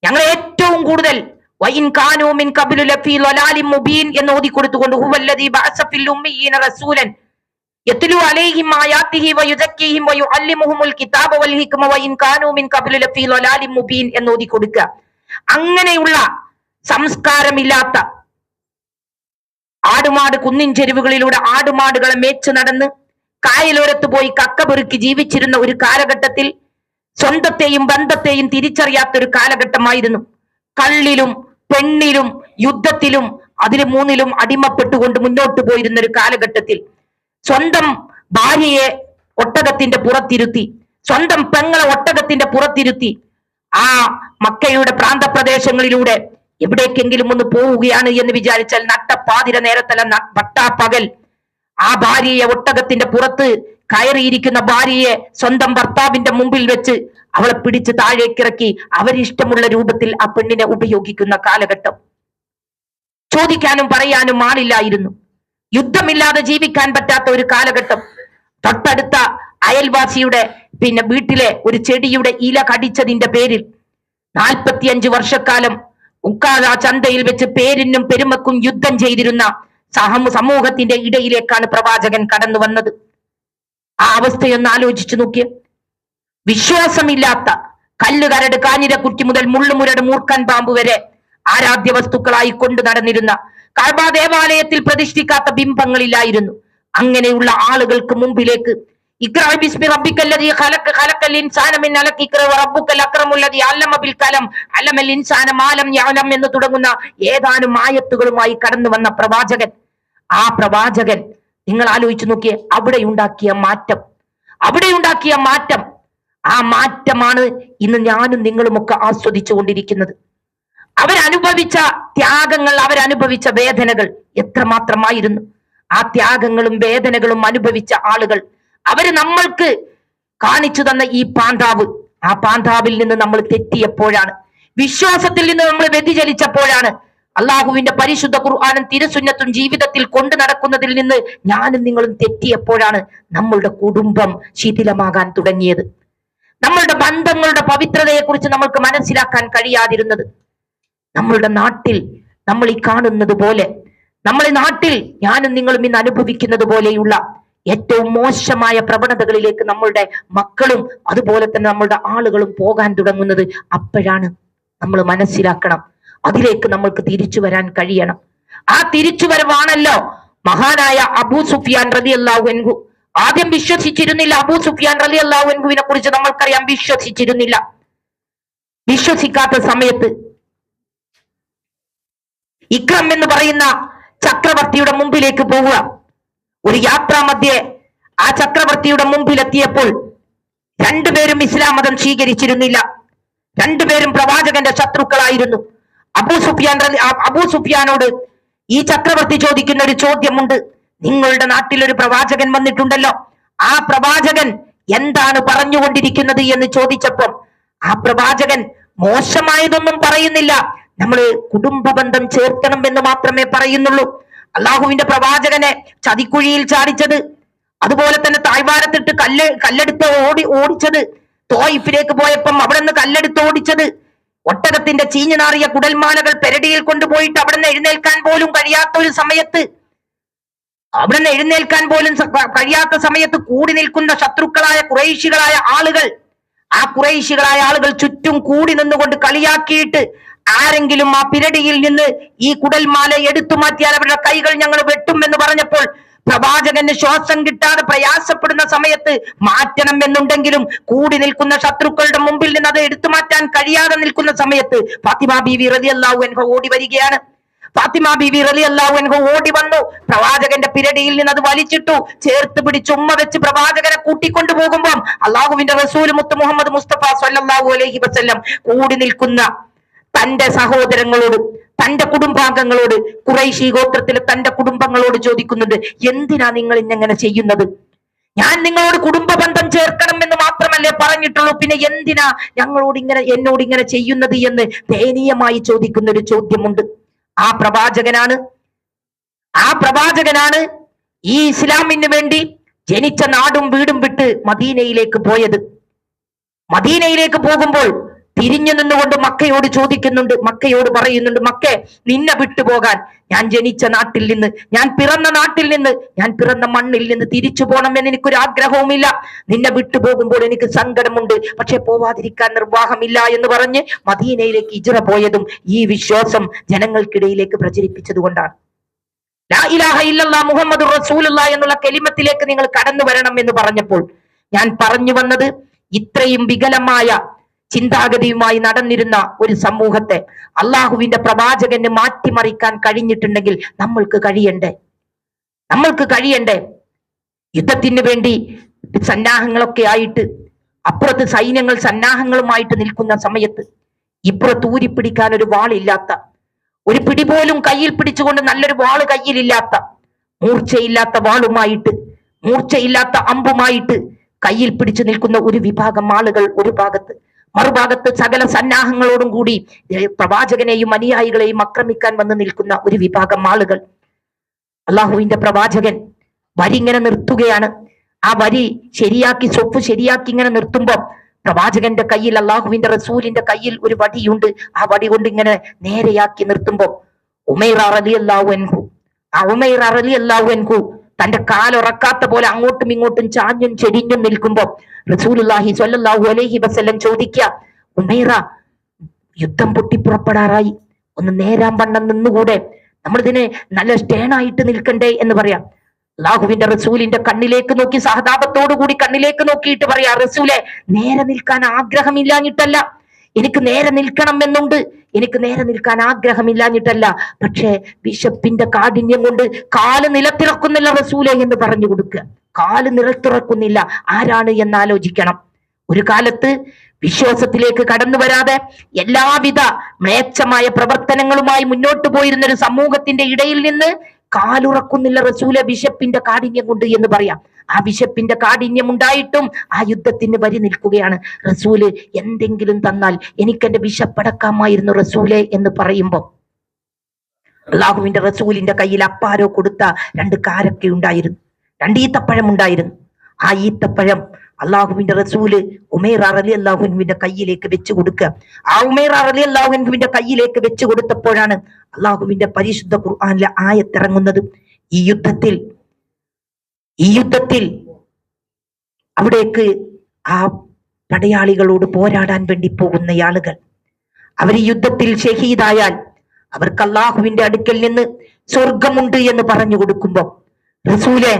ഞങ്ങൾ ഏറ്റവും കൂടുതൽ വഇൻ കാനൂ മിൻ ഖബ്ലു ലഫീ ളലാലിൻ മുബീൻ എന്ന് ഓതിക്കൊടുത്തുകൊണ്ട് ഹുവല്ലദീ ബഅസ ഫിൽ ഉമ്മീന റസൂലൻ യത്ലു അലൈഹിം ആയാതിഹി വയുസക്കിഹിം വയുഅല്ലിമുഹുൽ കിതാബ വൽ ഹിക്മ വഇൻ കാനൂ മിൻ ഖബ്ലു ലഫീ ളലാലിൻ മുബീൻ എന്ന് ഓതിക്കൊടുക്കുക. അങ്ങനെയുള്ള സംസ്കാരമില്ലാത്ത ആടുമാട് കുന്നിൻ ചെരുവുകളിലൂടെ ആടുമാടുകളെ മേച്ചു നടന്ന് കായലോരത്ത് പോയി കക്ക പെറുക്കി ജീവിച്ചിരുന്ന ഒരു കാലഘട്ടത്തിൽ സ്വന്തത്തെയും ബന്ധത്തെയും തിരിച്ചറിയാത്ത ഒരു കാലഘട്ടമായിരുന്നു. കള്ളിലും പെണ്ണിലും യുദ്ധത്തിലും അതിന് മൂന്നിലും അടിമപ്പെട്ടുകൊണ്ട് മുന്നോട്ട് പോയിരുന്ന ഒരു കാലഘട്ടത്തിൽ സ്വന്തം ഭാര്യയെ ഒട്ടകത്തിന്റെ പുറത്തിരുത്തി, സ്വന്തം പെങ്ങളെ ഒട്ടകത്തിന്റെ പുറത്തിരുത്തി ആ മക്കയുടെ പ്രാന്തപ്രദേശങ്ങളിലൂടെ എവിടേക്കെങ്കിലും ഒന്ന് പോവുകയാണ് എന്ന് വിചാരിച്ചാൽ നട്ടപ്പാതിര നേരത്തല്ല പട്ടാപ്പകൽ ആ ഭാര്യയെ ഒട്ടകത്തിന്റെ പുറത്ത് കയറിയിരിക്കുന്ന ഭാര്യയെ സ്വന്തം ഭർത്താവിന്റെ മുമ്പിൽ വെച്ച് അവളെ പിടിച്ച് താഴേക്കിറക്കി അവരിഷ്ടമുള്ള രൂപത്തിൽ ആ പെണ്ണിനെ ഉപയോഗിക്കുന്ന കാലഘട്ടം. ചോദിക്കാനും പറയാനും ആളില്ലായിരുന്നു. യുദ്ധമില്ലാതെ ജീവിക്കാൻ പറ്റാത്ത ഒരു കാലഘട്ടം. തൊട്ടടുത്ത അയൽവാസിയുടെ വീട്ടിലെ ഒരു ചെടിയുടെ ഇല കടിച്ചതിന്റെ പേരിൽ 45 വർഷക്കാലം ഉക്കാല ചന്തയിൽ വെച്ച് പേരിനും പെരുമക്കും യുദ്ധം ചെയ്തിരുന്ന സമൂഹത്തിന്റെ ഇടയിലേക്കാണ് പ്രവാചകൻ കടന്നു വന്നത്. ആ അവസ്ഥയൊന്ന് ആലോചിച്ചു നോക്കിയ. വിശ്വാസമില്ലാത്ത കല്ലുകരട് കാഞ്ഞിരക്കുറ്റി മുതൽ മുള്ളുമുരട് മൂർഖൻ പാമ്പ് വരെ ആരാധ്യ വസ്തുക്കളായി കൊണ്ടു നടന്നിരുന്ന കഅബ ദേവാലയത്തിൽ പ്രതിഷ്ഠിക്കാത്ത ബിംബങ്ങളില്ലായിരുന്നു. അങ്ങനെയുള്ള ആളുകൾക്ക് മുമ്പിലേക്ക് ഇഖ്റ ബിസ്മി റബ്ബിക്കല്ലദീ ഖലഖൽ ഇൻസാന മിൻ അലഖ് ഇഖ്റ വറബ്ബുക്കൽ അക്രമുല്ലദീ അല്ലമ ബിൽ കലം അല്ലമൽ ഇൻസാന മാ ലം യഅലം എന്ന് തുടങ്ങുന്ന ഏതാനും ആയത്തുകളുമായി കടന്നു വന്ന പ്രവാചകൻ. ആ പ്രവാചകൻ നിങ്ങൾ ആലോചിച്ചു നോക്കിയേ, അവിടെ ഉണ്ടാക്കിയ മാറ്റം ആ മാറ്റമാണ് ഇന്ന് ഞാനും നിങ്ങളുമൊക്കെ ആസ്വദിച്ചു കൊണ്ടിരിക്കുന്നത്. അവരനുഭവിച്ച ത്യാഗങ്ങൾ, അവരനുഭവിച്ച വേദനകൾ എത്രമാത്രമായിരുന്നു. ആ ത്യാഗങ്ങളും വേദനകളും അനുഭവിച്ച ആളുകൾ അവര് നമ്മൾക്ക് കാണിച്ചു തന്ന ഈ പാന്താവ്, ആ പാന്താവിൽ നിന്ന് നമ്മൾ തെറ്റിയപ്പോഴാണ്, വിശ്വാസത്തിൽ നിന്ന് നമ്മൾ വ്യതിചലിച്ചപ്പോഴാണ്, അള്ളാഹുവിന്റെ പരിശുദ്ധ ഖുർആനും തിരുസുന്നത്തും ജീവിതത്തിൽ കൊണ്ടു നടക്കുന്നതിൽ നിന്ന് ഞാനും നിങ്ങളും തെറ്റിയപ്പോഴാണ് നമ്മളുടെ കുടുംബം ശിഥിലമാകാൻ തുടങ്ങിയത്. നമ്മളുടെ ബന്ധങ്ങളുടെ പവിത്രതയെക്കുറിച്ച് നമ്മൾക്ക് മനസ്സിലാക്കാൻ കഴിയാതിരുന്നത്. നമ്മളുടെ നാട്ടിൽ നമ്മൾ ഈ കാണുന്നത് പോലെ, നമ്മളെ നാട്ടിൽ ഞാനും നിങ്ങളും ഇന്ന് അനുഭവിക്കുന്നത് പോലെയുള്ള ഏറ്റവും മോശമായ പ്രവണതകളിലേക്ക് നമ്മളുടെ മക്കളും അതുപോലെ തന്നെ നമ്മളുടെ ആളുകളും പോകാൻ തുടങ്ങുന്നത് അപ്പോഴാണ്. നമ്മൾ മനസ്സിലാക്കണം. അതിലേക്ക് നമ്മൾക്ക് തിരിച്ചു വരാൻ കഴിയണം. ആ തിരിച്ചുവരവാണല്ലോ മഹാനായ അബൂ സുഫിയാൻ റളിയല്ലാഹു അൻഹു. ആദ്യം വിശ്വസിച്ചിരുന്നില്ല. അബൂ സുഫിയാൻ റളിയല്ലാഹു അൻഹുവിനെ കുറിച്ച് നമ്മൾക്കറിയാം, വിശ്വസിച്ചിരുന്നില്ല. വിശ്വസിക്കാത്ത സമയത്ത് ഇക്രം എന്ന് പറയുന്ന ചക്രവർത്തിയുടെ മുമ്പിലേക്ക് പോവുക. ഒരു യാത്രാ മധ്യേ ആ ചക്രവർത്തിയുടെ മുമ്പിലെത്തിയപ്പോൾ രണ്ടുപേരും ഇസ്ലാം മതം സ്വീകരിച്ചിരുന്നില്ല. രണ്ടുപേരും പ്രവാചകന്റെ ശത്രുക്കളായിരുന്നു. അബൂ സുഫിയാനോട് ഈ ചക്രവർത്തി ചോദിക്കുന്ന ഒരു ചോദ്യമുണ്ട്. നിങ്ങളുടെ നാട്ടിൽ ഒരു പ്രവാചകൻ വന്നിട്ടുണ്ടല്ലോ, ആ പ്രവാചകൻ എന്താണ് പറഞ്ഞുകൊണ്ടിരിക്കുന്നത് എന്ന് ചോദിച്ചപ്പോൾ ആ പ്രവാചകൻ മോശമായതൊന്നും പറയുന്നില്ല. നമ്മള് കുടുംബ ബന്ധം ചേർക്കണം എന്ന് മാത്രമേ പറയുന്നുള്ളൂ. അള്ളാഹുവിന്റെ പ്രവാചകനെ ചതിക്കുഴിയിൽ ചാടിച്ചത്, അതുപോലെ തന്നെ താഴ്വാരത്തിട്ട് കല്ലെടുത്ത് ഓടിച്ചത്, തോയിഫിലേക്ക് പോയപ്പം അവിടെ നിന്ന് കല്ലെടുത്ത് ഓടിച്ചത്, ഒട്ടകത്തിന്റെ ചീഞ്ഞു നാറിയ കുടൽമാലകൾ പെരടിയിൽ കൊണ്ടുപോയിട്ട് അവിടെ നിന്ന് എഴുന്നേൽക്കാൻ പോലും കഴിയാത്ത ഒരു സമയത്ത്, അവിടെ നിന്ന് എഴുന്നേൽക്കാൻ പോലും കഴിയാത്ത സമയത്ത് കൂടി നിൽക്കുന്ന ശത്രുക്കളായ ഖുറൈശികളായ ആളുകൾ, ആ ഖുറൈശികളായ ആളുകൾ ചുറ്റും കൂടി നിന്നുകൊണ്ട് കളിയാക്കിയിട്ട് ആരെങ്കിലും ആ പിരടിയിൽ നിന്ന് ഈ കുടൽമാല എടുത്തു മാറ്റിയാൽ അവരുടെ കൈകൾ ഞങ്ങൾ വെട്ടും എന്ന് പറഞ്ഞപ്പോൾ പ്രവാചകന് ശ്വാസം കിട്ടാതെ പ്രയാസപ്പെടുന്ന സമയത്ത് മാറ്റണം എന്നുണ്ടെങ്കിലും കൂടി നിൽക്കുന്ന ശത്രുക്കളുടെ മുമ്പിൽ നിന്ന് അത് എടുത്തു മാറ്റാൻ കഴിയാതെ നിൽക്കുന്ന സമയത്ത് ഫാത്തിമ ബീവി റളിയല്ലാഹു അൻഹ ഓടി വരികയാണ്. ഫാത്തിമ ബീവി റളിയല്ലാഹു അൻഹ ഓടി വന്നു, പ്രവാചകന്റെ പിരടിയിൽ നിന്ന് അത് വലിച്ചിട്ടു, ചേർത്ത് പിടിച്ച് ഉമ്മ വെച്ച് പ്രവാചകനെ കൂട്ടിക്കൊണ്ടു പോകുമ്പോൾ അള്ളാഹുവിന്റെ റസൂൽ മുത്ത് മുഹമ്മദ് മുസ്തഫ സ്വല്ലല്ലാഹു അലൈഹി വസല്ലം കൂടി നിൽക്കുന്ന തന്റെ സഹോദരങ്ങളോട്, തന്റെ കുടുംബാംഗങ്ങളോട്, ഖുറൈശി ഗോത്രത്തിലെ തന്റെ കുടുംബങ്ങളോട് ചോദിക്കുന്നുണ്ട്, എന്തിനാ നിങ്ങൾ ഇന്നെങ്ങനെ ചെയ്യുന്നത്? ഞാൻ നിങ്ങളോട് കുടുംബ ബന്ധം ചേർക്കണം എന്ന് മാത്രമല്ലേ പറഞ്ഞിട്ടുള്ളൂ, പിന്നെ എന്തിനാ എന്നോട് ഇങ്ങനെ ചെയ്യുന്നത് എന്ന് ദയനീയമായി ചോദിക്കുന്ന ഒരു ചോദ്യമുണ്ട്. ആ പ്രവാചകനാണ് ഈ ഇസ്ലാമിന് വേണ്ടി ജനിച്ച നാടും വീടും വിട്ട് മദീനയിലേക്ക് പോയത്. മദീനയിലേക്ക് പോകുമ്പോൾ തിരിഞ്ഞു നിന്നുകൊണ്ട് മക്കയോട് ചോദിക്കുന്നുണ്ട്, മക്കയോട് പറയുന്നുണ്ട്, മക്കേ, നിന്നെ വിട്ടുപോകാൻ ഞാൻ ജനിച്ച നാട്ടിൽ നിന്ന്, ഞാൻ പിറന്ന നാട്ടിൽ നിന്ന്, ഞാൻ പിറന്ന മണ്ണിൽ നിന്ന് തിരിച്ചു പോകണമെന്ന് എനിക്കൊരു ആഗ്രഹവുമില്ല. നിന്നെ വിട്ടുപോകുമ്പോൾ എനിക്ക് സങ്കടമുണ്ട്, പക്ഷെ പോവാതിരിക്കാൻ നിർവാഹമില്ല എന്ന് പറഞ്ഞ് മദീനയിലേക്ക് ഹിജ്റ പോയതും ഈ വിശ്വാസം ജനങ്ങൾക്കിടയിലേക്ക് പ്രചരിപ്പിച്ചത് കൊണ്ടാണ്. ലാ ഇലാഹ ഇല്ലല്ലാഹ് മുഹമ്മദുർ റസൂലുള്ളാഹി എന്നുള്ള കലിമത്തിലേക്ക് നിങ്ങൾ കടന്നു വരണം എന്ന് പറഞ്ഞപ്പോൾ ഞാൻ പറഞ്ഞു വന്നത്, ഇത്രയും വികലമായ ചിന്താഗതിയുമായി നടന്നിരുന്ന ഒരു സമൂഹത്തെ അള്ളാഹുവിന്റെ പ്രവാചകന് മാറ്റിമറിക്കാൻ കഴിഞ്ഞിട്ടുണ്ടെങ്കിൽ നമ്മൾക്ക് കഴിയണ്ടേ. യുദ്ധത്തിന് വേണ്ടി സന്നാഹങ്ങളൊക്കെ ആയിട്ട് അപ്പുറത്ത് സൈന്യങ്ങൾ സന്നാഹങ്ങളുമായിട്ട് നിൽക്കുന്ന സമയത്ത് ഇപ്പുറത്ത് ഊരിപ്പിടിക്കാൻ ഒരു വാളില്ലാത്ത, ഒരു പിടി പോലും കയ്യിൽ പിടിച്ചുകൊണ്ട് നല്ലൊരു വാള് കയ്യിലില്ലാത്ത, മൂർച്ചയില്ലാത്ത വാളുമായിട്ട്, മൂർച്ചയില്ലാത്ത അമ്പുമായിട്ട് കയ്യിൽ പിടിച്ചു നിൽക്കുന്ന ഒരു വിഭാഗം ആളുകൾ ഒരു ഭാഗത്ത്, മറുഭാഗത്ത് സകല സന്നാഹങ്ങളോടും കൂടി പ്രവാചകനെയും അനുയായികളെയും ആക്രമിക്കാൻ വന്ന് നിൽക്കുന്ന ഒരു വിഭാഗം ആളുകൾ. അള്ളാഹുവിന്റെ പ്രവാചകൻ വരി ഇങ്ങനെ നിർത്തുകയാണ്. ആ വരി ശരിയാക്കി, സ്വപ്പ് ശരിയാക്കി ഇങ്ങനെ നിർത്തുമ്പോൾ പ്രവാചകന്റെ കയ്യിൽ, അള്ളാഹുവിന്റെ റസൂലിന്റെ കയ്യിൽ ഒരു വടിയുണ്ട്. ആ വടി കൊണ്ട് ഇങ്ങനെ നേരെയാക്കി നിർത്തുമ്പോൾ ഉമൈർ റളിയല്ലാഹു അൻഹു തന്റെ കാലുറക്കാത്ത പോലെ അങ്ങോട്ടും ഇങ്ങോട്ടും ചാഞ്ഞും ചെരിഞ്ഞും നിൽക്കുമ്പോൾ റസൂലുള്ളാഹി സ്വല്ലല്ലാഹു അലൈഹി വസല്ലം ചോദിക്കുക, ഉമൈറ, യുദ്ധം പൊട്ടിപ്പുറപ്പെടാറായി, ഒന്ന് നേരാൻ വണ്ണം നിന്നുകൂടെ? നമ്മളിതിനെ നല്ല സ്റ്റേണായിട്ട് നിൽക്കണ്ടേ എന്ന് പറയാം. അള്ളാഹുവിന്റെ റസൂലിന്റെ കണ്ണിലേക്ക് നോക്കി, സഹതാപത്തോടു കൂടി കണ്ണിലേക്ക് നോക്കിയിട്ട് പറയാ, റസൂലെ, നേരെ നിൽക്കാൻ ആഗ്രഹമില്ലാഞ്ഞിട്ടല്ല, എനിക്ക് നേരെ നിൽക്കണം എന്നുണ്ട്, എനിക്ക് നേരെ നിൽക്കാൻ ആഗ്രഹമില്ലാഞ്ഞിട്ടല്ല, പക്ഷേ വിശപ്പിന്റെ കാഠിന്യം കൊണ്ട് കാല് നിലത്തിറക്കുന്നില്ല റസൂലെ എന്ന് പറഞ്ഞു കൊടുക്കുക. കാല് നിലത്തിറക്കുന്നില്ല, ആരാണ് എന്നാലോചിക്കണം. ഒരു കാലത്ത് വിശ്വാസത്തിലേക്ക് കടന്നു വരാതെ എല്ലാവിധ മ്ലേച്ഛമായ പ്രവർത്തനങ്ങളുമായി മുന്നോട്ട് പോയിരുന്ന ഒരു സമൂഹത്തിന്റെ ഇടയിൽ നിന്ന് കാലുറക്കുന്നില്ല റസൂലെ വിശപ്പിന്റെ കാഠിന്യം കൊണ്ട് എന്ന് പറയാം. ആ വിശപ്പിന്റെ കാഠിന്യം ഉണ്ടായിട്ടും ആ യുദ്ധത്തിന് വരി നിൽക്കുകയാണ്. റസൂല്, എന്തെങ്കിലും തന്നാൽ എനിക്കെന്റെ വിശപ്പടക്കാമായിരുന്നു റസൂലെ എന്ന് പറയുമ്പോൾ അള്ളാഹുവിന്റെ റസൂലിന്റെ കയ്യിൽ അപ്പാരോ കൊടുത്ത 2 കാരക്ക ഉണ്ടായിരുന്നു, 2 ഈത്തപ്പഴം ഉണ്ടായിരുന്നു. ആ ഈത്തപ്പഴം അള്ളാഹുവിന്റെ റസൂല് ഉമൈർ റളിയല്ലാഹു അൻഹുവിന്റെ കയ്യിലേക്ക് വെച്ചു കൊടുക്കുക. ആ ഉമൈർ റളിയല്ലാഹു അൻഹുവിന്റെ കയ്യിലേക്ക് വെച്ചു കൊടുത്തപ്പോഴാണ് അള്ളാഹുവിന്റെ പരിശുദ്ധ ഖുർആനിലെ ആയത്തിറങ്ങുന്നത്. ഈ യുദ്ധത്തിൽ അവിടേക്ക് ആ പടയാളികളോട് പോരാടാൻ വേണ്ടി പോകുന്ന ആളുകൾ, അവർ യുദ്ധത്തിൽ ഷഹീദായാൽ അവർക്ക് അള്ളാഹുവിന്റെ അടുക്കൽ നിന്ന് സ്വർഗമുണ്ട് എന്ന് പറഞ്ഞു കൊടുക്കുമ്പോ റസൂലെ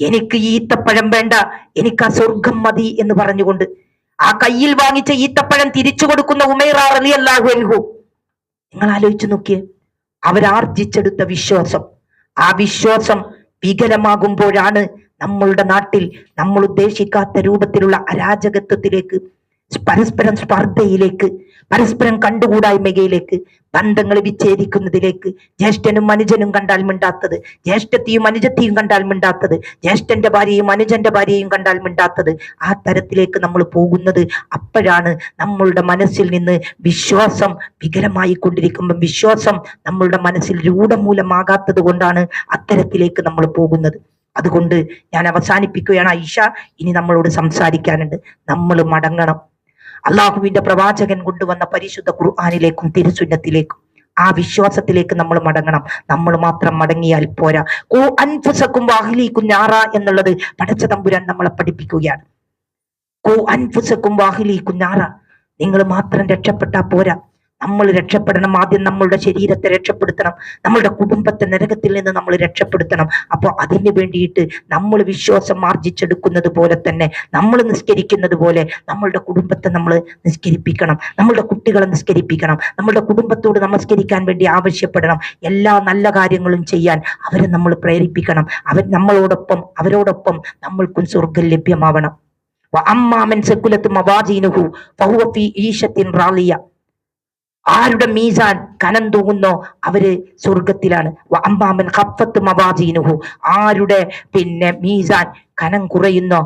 എനിക്ക് ഈ ഈത്തപ്പഴം വേണ്ട, എനിക്ക് ആ സ്വർഗം മതി എന്ന് പറഞ്ഞുകൊണ്ട് ആ കയ്യിൽ വാങ്ങിച്ച ഈത്തപ്പഴം തിരിച്ചു കൊടുക്കുന്ന ഉമൈറ റളിയല്ലാഹു അൻഹു, നിങ്ങൾ ആലോചിച്ചു നോക്കിയേ, അവരാർജിച്ചെടുത്ത വിശ്വാസം, ആ വിശ്വാസം വികലമാകുമ്പോഴാണ് നമ്മളുടെ നാട്ടിൽ നമ്മൾ ഉദ്ദേശിക്കാത്ത രൂപത്തിലുള്ള അരാജകത്വത്തിലേക്ക്, പരസ്പരം സ്പർദ്ധയിലേക്ക്, പരസ്പരം കണ്ടുകൂടായ്മയിലേക്ക്, ബന്ധങ്ങൾ വിച്ഛേദിക്കുന്നതിലേക്ക്, ജ്യേഷ്ഠനും അനുജനും കണ്ടാൽ മിണ്ടാത്തത്, ജ്യേഷ്ഠത്തെയും അനുജത്തെയും കണ്ടാൽ മിണ്ടാത്തത്, ജ്യേഷ്ഠന്റെ ഭാര്യയും അനുജന്റെ ഭാര്യയും കണ്ടാൽ മിണ്ടാത്തത്, ആ തരത്തിലേക്ക് നമ്മൾ പോകുന്നത്. അപ്പോഴാണ് നമ്മളുടെ മനസ്സിൽ നിന്ന് വിശ്വാസം വികലമായി കൊണ്ടിരിക്കുമ്പോൾ, വിശ്വാസം നമ്മളുടെ മനസ്സിൽ രൂഢമൂലമാകാത്തത് കൊണ്ടാണ് അത്തരത്തിലേക്ക് നമ്മൾ പോകുന്നത്. അതുകൊണ്ട് ഞാൻ അവസാനിപ്പിക്കുകയാണ്. ആയിഷ, ഇനി നമ്മളോട് സംസാരിക്കാനുണ്ട്. നമ്മൾ മടങ്ങണം. അള്ളാഹുവിന്റെ പ്രവാചകൻ കൊണ്ടുവന്ന പരിശുദ്ധ ഖുർആനിലേക്കും തിരുസുന്നത്തിലേക്കും, ആ വിശ്വാസത്തിലേക്ക് നമ്മൾ മടങ്ങണം. നമ്മൾ മാത്രം മടങ്ങിയാൽ പോരാ. ഖു അൻഫുസക്കും വഅഹ്ലീക്കും നാറ എന്നുള്ളത് പടച്ച തമ്പുരാൻ നമ്മളെ പഠിപ്പിക്കുകയാണ്. ഖു അൻഫുസക്കും വഅഹ്ലീക്കും നാറ, നിങ്ങൾ മാത്രം രക്ഷപ്പെട്ടാ പോരാ, നമ്മൾ രക്ഷപ്പെടണം. ആദ്യം നമ്മളുടെ ശരീരത്തെ രക്ഷപ്പെടുത്തണം, നമ്മളുടെ കുടുംബത്തെ നരകത്തിൽ നിന്ന് നമ്മൾ രക്ഷപ്പെടുത്തണം. അപ്പോൾ അതിന് വേണ്ടിയിട്ട് നമ്മൾ വിശ്വാസം ആർജിച്ചെടുക്കുന്നത് പോലെ തന്നെ, നമ്മൾ നിസ്കരിക്കുന്നത് പോലെ നമ്മളുടെ കുടുംബത്തെ നമ്മൾ നിസ്കരിപ്പിക്കണം, നമ്മളുടെ കുട്ടികളെ നിസ്കരിപ്പിക്കണം, നമ്മളുടെ കുടുംബത്തോട് നമസ്കരിക്കാൻ വേണ്ടി ആവശ്യപ്പെടണം. എല്ലാ നല്ല കാര്യങ്ങളും ചെയ്യാൻ അവരെ നമ്മൾ പ്രേരിപ്പിക്കണം. അവരോടൊപ്പം നമ്മൾക്കും സ്വർഗം ലഭ്യമാവണം. അമ്മാമൻ സകുലത്ത് മവാജീനുഹു ഫഹുവ ഫീ ഈശത്തിൻ റാളിയ, ആരുടെ മീസാൻ കനം തൂങ്ങുന്നോ അവര് സ്വർഗത്തിലാണ്. അമ്മാമൻ ഖഫത്ത് മവാജീനുഹു, ആരുടെ മീസാൻ കനം കുറയുന്നോ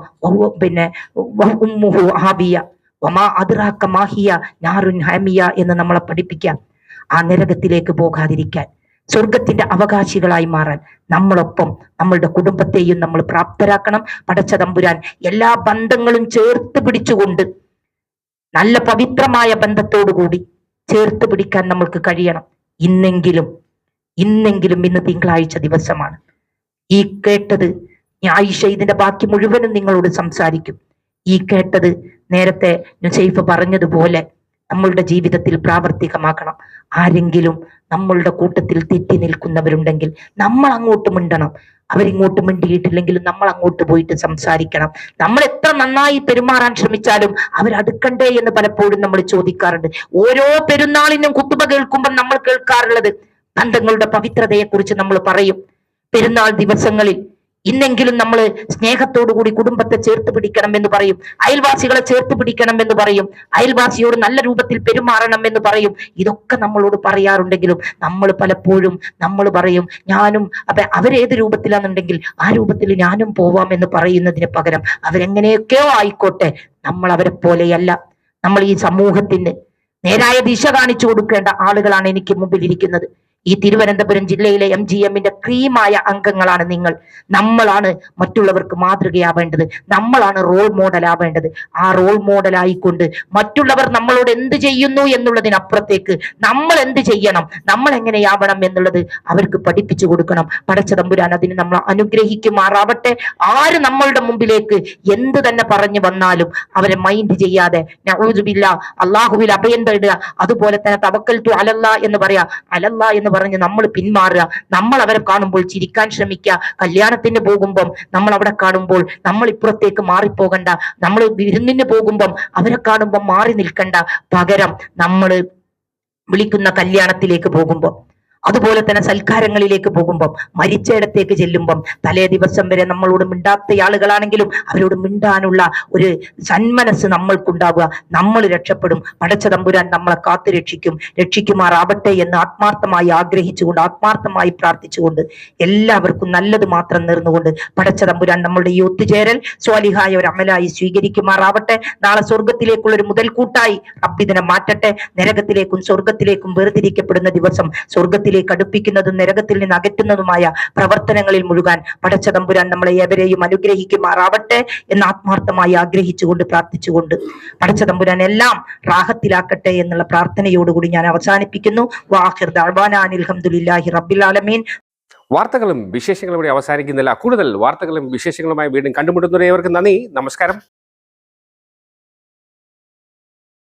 ഉമ്മുഹു ഹാബിയ വമാ അദ്റാക മാഹിയ നാറുൻ ഹമിയ എന്ന് നമ്മളെ പഠിപ്പിക്കാം. ആ നരകത്തിലേക്ക് പോകാതിരിക്കാൻ, സ്വർഗത്തിന്റെ അവകാശികളായി മാറാൻ നമ്മളൊപ്പം നമ്മളുടെ കുടുംബത്തെയും നമ്മൾ പ്രാപ്തരാക്കണം. പടച്ച തമ്പുരാൻ എല്ലാ ബന്ധങ്ങളും ചേർത്ത് പിടിച്ചുകൊണ്ട്, നല്ല പവിത്രമായ ബന്ധത്തോടുകൂടി ചേർത്ത് പിടിക്കാൻ നമ്മൾക്ക് കഴിയണം. ഇന്നെങ്കിലും ഇന്ന് തിങ്കളാഴ്ച ദിവസമാണ്. ഈ കേട്ടത് ആയിഷ ഇതിന്റെ ബാക്കി മുഴുവനും നിങ്ങളോട് സംസാരിക്കും. ഈ കേട്ടത് നേരത്തെ നുസൈഫ് പറഞ്ഞതുപോലെ നമ്മളുടെ ജീവിതത്തിൽ പ്രാവർത്തികമാക്കണം. ആരെങ്കിലും നമ്മളുടെ കൂട്ടത്തിൽ തെറ്റി നിൽക്കുന്നവരുണ്ടെങ്കിൽ നമ്മൾ അങ്ങോട്ട് മിണ്ടണം. അവരിങ്ങോട്ട് മിണ്ടിയിട്ടില്ലെങ്കിലും നമ്മൾ അങ്ങോട്ട് പോയിട്ട് സംസാരിക്കണം. നമ്മൾ എത്ര നന്നായി പെരുമാറാൻ ശ്രമിച്ചാലും അവരടുക്കണ്ടേ എന്ന് പലപ്പോഴും നമ്മൾ ചോദിക്കാറുണ്ട്. ഓരോ പെരുന്നാളിനും ഖുതുബ കേൾക്കുമ്പോൾ നമ്മൾ കേൾക്കാറുള്ളത് ബന്ധങ്ങളുടെ പവിത്രതയെ കുറിച്ച് നമ്മൾ പറയും. പെരുന്നാൾ ദിവസങ്ങളിൽ ഇന്നെങ്കിലും നമ്മൾ സ്നേഹത്തോടുകൂടി കുടുംബത്തെ ചേർത്ത് പിടിക്കണം എന്ന് പറയും, അയൽവാസികളെ ചേർത്ത് പിടിക്കണം എന്ന് പറയും, അയൽവാസിയോട് നല്ല രൂപത്തിൽ പെരുമാറണം എന്ന് പറയും. ഇതൊക്കെ നമ്മളോട് പറയാറുണ്ടെങ്കിലും നമ്മൾ പലപ്പോഴും നമ്മൾ പറയും ഞാനും, അപ്പൊ അവരേത് രൂപത്തിലാണെന്നുണ്ടെങ്കിൽ ആ രൂപത്തിൽ ഞാനും പോവാം എന്ന് പറയുന്നതിന് പകരം അവരെങ്ങനെയൊക്കെയോ ആയിക്കോട്ടെ, നമ്മൾ അവരെ പോലെയല്ല. നമ്മൾ ഈ സമൂഹത്തിന് നേരായ ദിശ കാണിച്ചു കൊടുക്കേണ്ട ആളുകളാണ് എനിക്ക് മുമ്പിൽ ഇരിക്കുന്നത്. ഈ തിരുവനന്തപുരം ജില്ലയിലെ MGMന്റെ ക്രീമായ അംഗങ്ങളാണ് നിങ്ങൾ. നമ്മളാണ് മറ്റുള്ളവർക്ക് മാതൃകയാവേണ്ടത്, നമ്മളാണ് റോൾ മോഡൽ ആവേണ്ടത്. ആ റോൾ മോഡൽ ആയിക്കൊണ്ട് മറ്റുള്ളവർ നമ്മളോട് എന്ത് ചെയ്യുന്നു എന്നുള്ളതിനപ്പുറത്തേക്ക് നമ്മൾ എന്ത് ചെയ്യണം, നമ്മൾ എങ്ങനെയാവണം എന്നുള്ളത് അവർക്ക് പഠിപ്പിച്ചു കൊടുക്കണം. പടച്ച തമ്പുരാൻ അതിന് നമ്മൾ അനുഗ്രഹിക്കുമാറാവട്ടെ. ആര് നമ്മളുടെ മുമ്പിലേക്ക് എന്ത് തന്നെ പറഞ്ഞു വന്നാലും അവരെ മൈൻഡ് ചെയ്യാതെ നഊദു ബില്ലാ, അള്ളാഹുവിൽ അഭയം തേടുക. അതുപോലെ തന്നെ തവക്കൽതു അലല്ലാ എന്ന് പറയാ, അലല്ലാ എന്ന് പറഞ്ഞ് നമ്മൾ പിന്മാറുക. നമ്മൾ അവരെ കാണുമ്പോൾ ചിരിക്കാൻ ശ്രമിക്കുക. കല്യാണത്തിന് പോകുമ്പം നമ്മൾ അവിടെ കാണുമ്പോൾ നമ്മൾ ഇപ്പുറത്തേക്ക് മാറിപ്പോകണ്ട. നമ്മൾ വിരുന്നിന് പോകുമ്പം അവരെ കാണുമ്പോൾ മാറി നിൽക്കണ്ട. പകരം നമ്മൾ വിളിക്കുന്ന കല്യാണത്തിലേക്ക് പോകുമ്പോൾ, അതുപോലെ തന്നെ സൽക്കാരങ്ങളിലേക്ക് പോകുമ്പം, മരിച്ചയിടത്തേക്ക് ചെല്ലുമ്പം, തലേ ദിവസം വരെ നമ്മളോട് മിണ്ടാത്ത ആളുകളാണെങ്കിലും അവരോട് മിണ്ടാനുള്ള ഒരു സന്മനസ് നമ്മൾക്കുണ്ടാവുക. നമ്മൾ രക്ഷപ്പെടും. പടച്ച തമ്പുരാൻ നമ്മളെ കാത്തു രക്ഷിക്കുമാറാവട്ടെ എന്ന് ആത്മാർത്ഥമായി ആഗ്രഹിച്ചുകൊണ്ട്, ആത്മാർത്ഥമായി പ്രാർത്ഥിച്ചുകൊണ്ട്, എല്ലാവർക്കും നല്ലത് മാത്രം നേർന്നുകൊണ്ട് പടച്ച തമ്പുരാൻ നമ്മളുടെ ഈ ഒത്തുചേരൽ സ്വാലിഹായ ഒരു അമലായി സ്വീകരിക്കുമാറാവട്ടെ. നാളെ സ്വർഗത്തിലേക്കുള്ള ഒരു മുതൽക്കൂട്ടായി റബ്ബിതിനെ മാറ്റട്ടെ. നരകത്തിലേക്കും സ്വർഗത്തിലേക്കും വേർതിരിക്കപ്പെടുന്ന ദിവസം സ്വർഗത്തിൽ അടുപ്പിക്കുന്നതും നരകത്തിൽ നിന്ന് അകറ്റുന്നതുമായ പ്രവർത്തനങ്ങളിൽ മുഴുകാൻ പടച്ച തമ്പുരാൻ നമ്മളെ ഏവരെയും അനുഗ്രഹിക്കുമാറാവട്ടെ എന്ന് ആത്മാർത്ഥമായി ആഗ്രഹിച്ചുകൊണ്ട് പ്രാർത്ഥിച്ചുകൊണ്ട് പടച്ച തമ്പുരാൻ എല്ലാം റാഹത്തിലാക്കട്ടെ എന്നുള്ള പ്രാർത്ഥനയോടുകൂടി ഞാൻ അവസാനിപ്പിക്കുന്നു. വാഖിർ ദഅ്വാനാ അനിൽ ഹംദുലില്ലാഹി റബ്ബിൽ ആലമീൻ. വാർത്തകളും വിശേഷങ്ങളും ഇവിടെ അവസാനിക്കുന്നില്ല. കൂടുതൽ വാർത്തകളും വിശേഷങ്ങളുമായി വീണ്ടും കണ്ടുമുട്ടുന്നവരേവർക്ക് നന്ദി, നമസ്കാരം.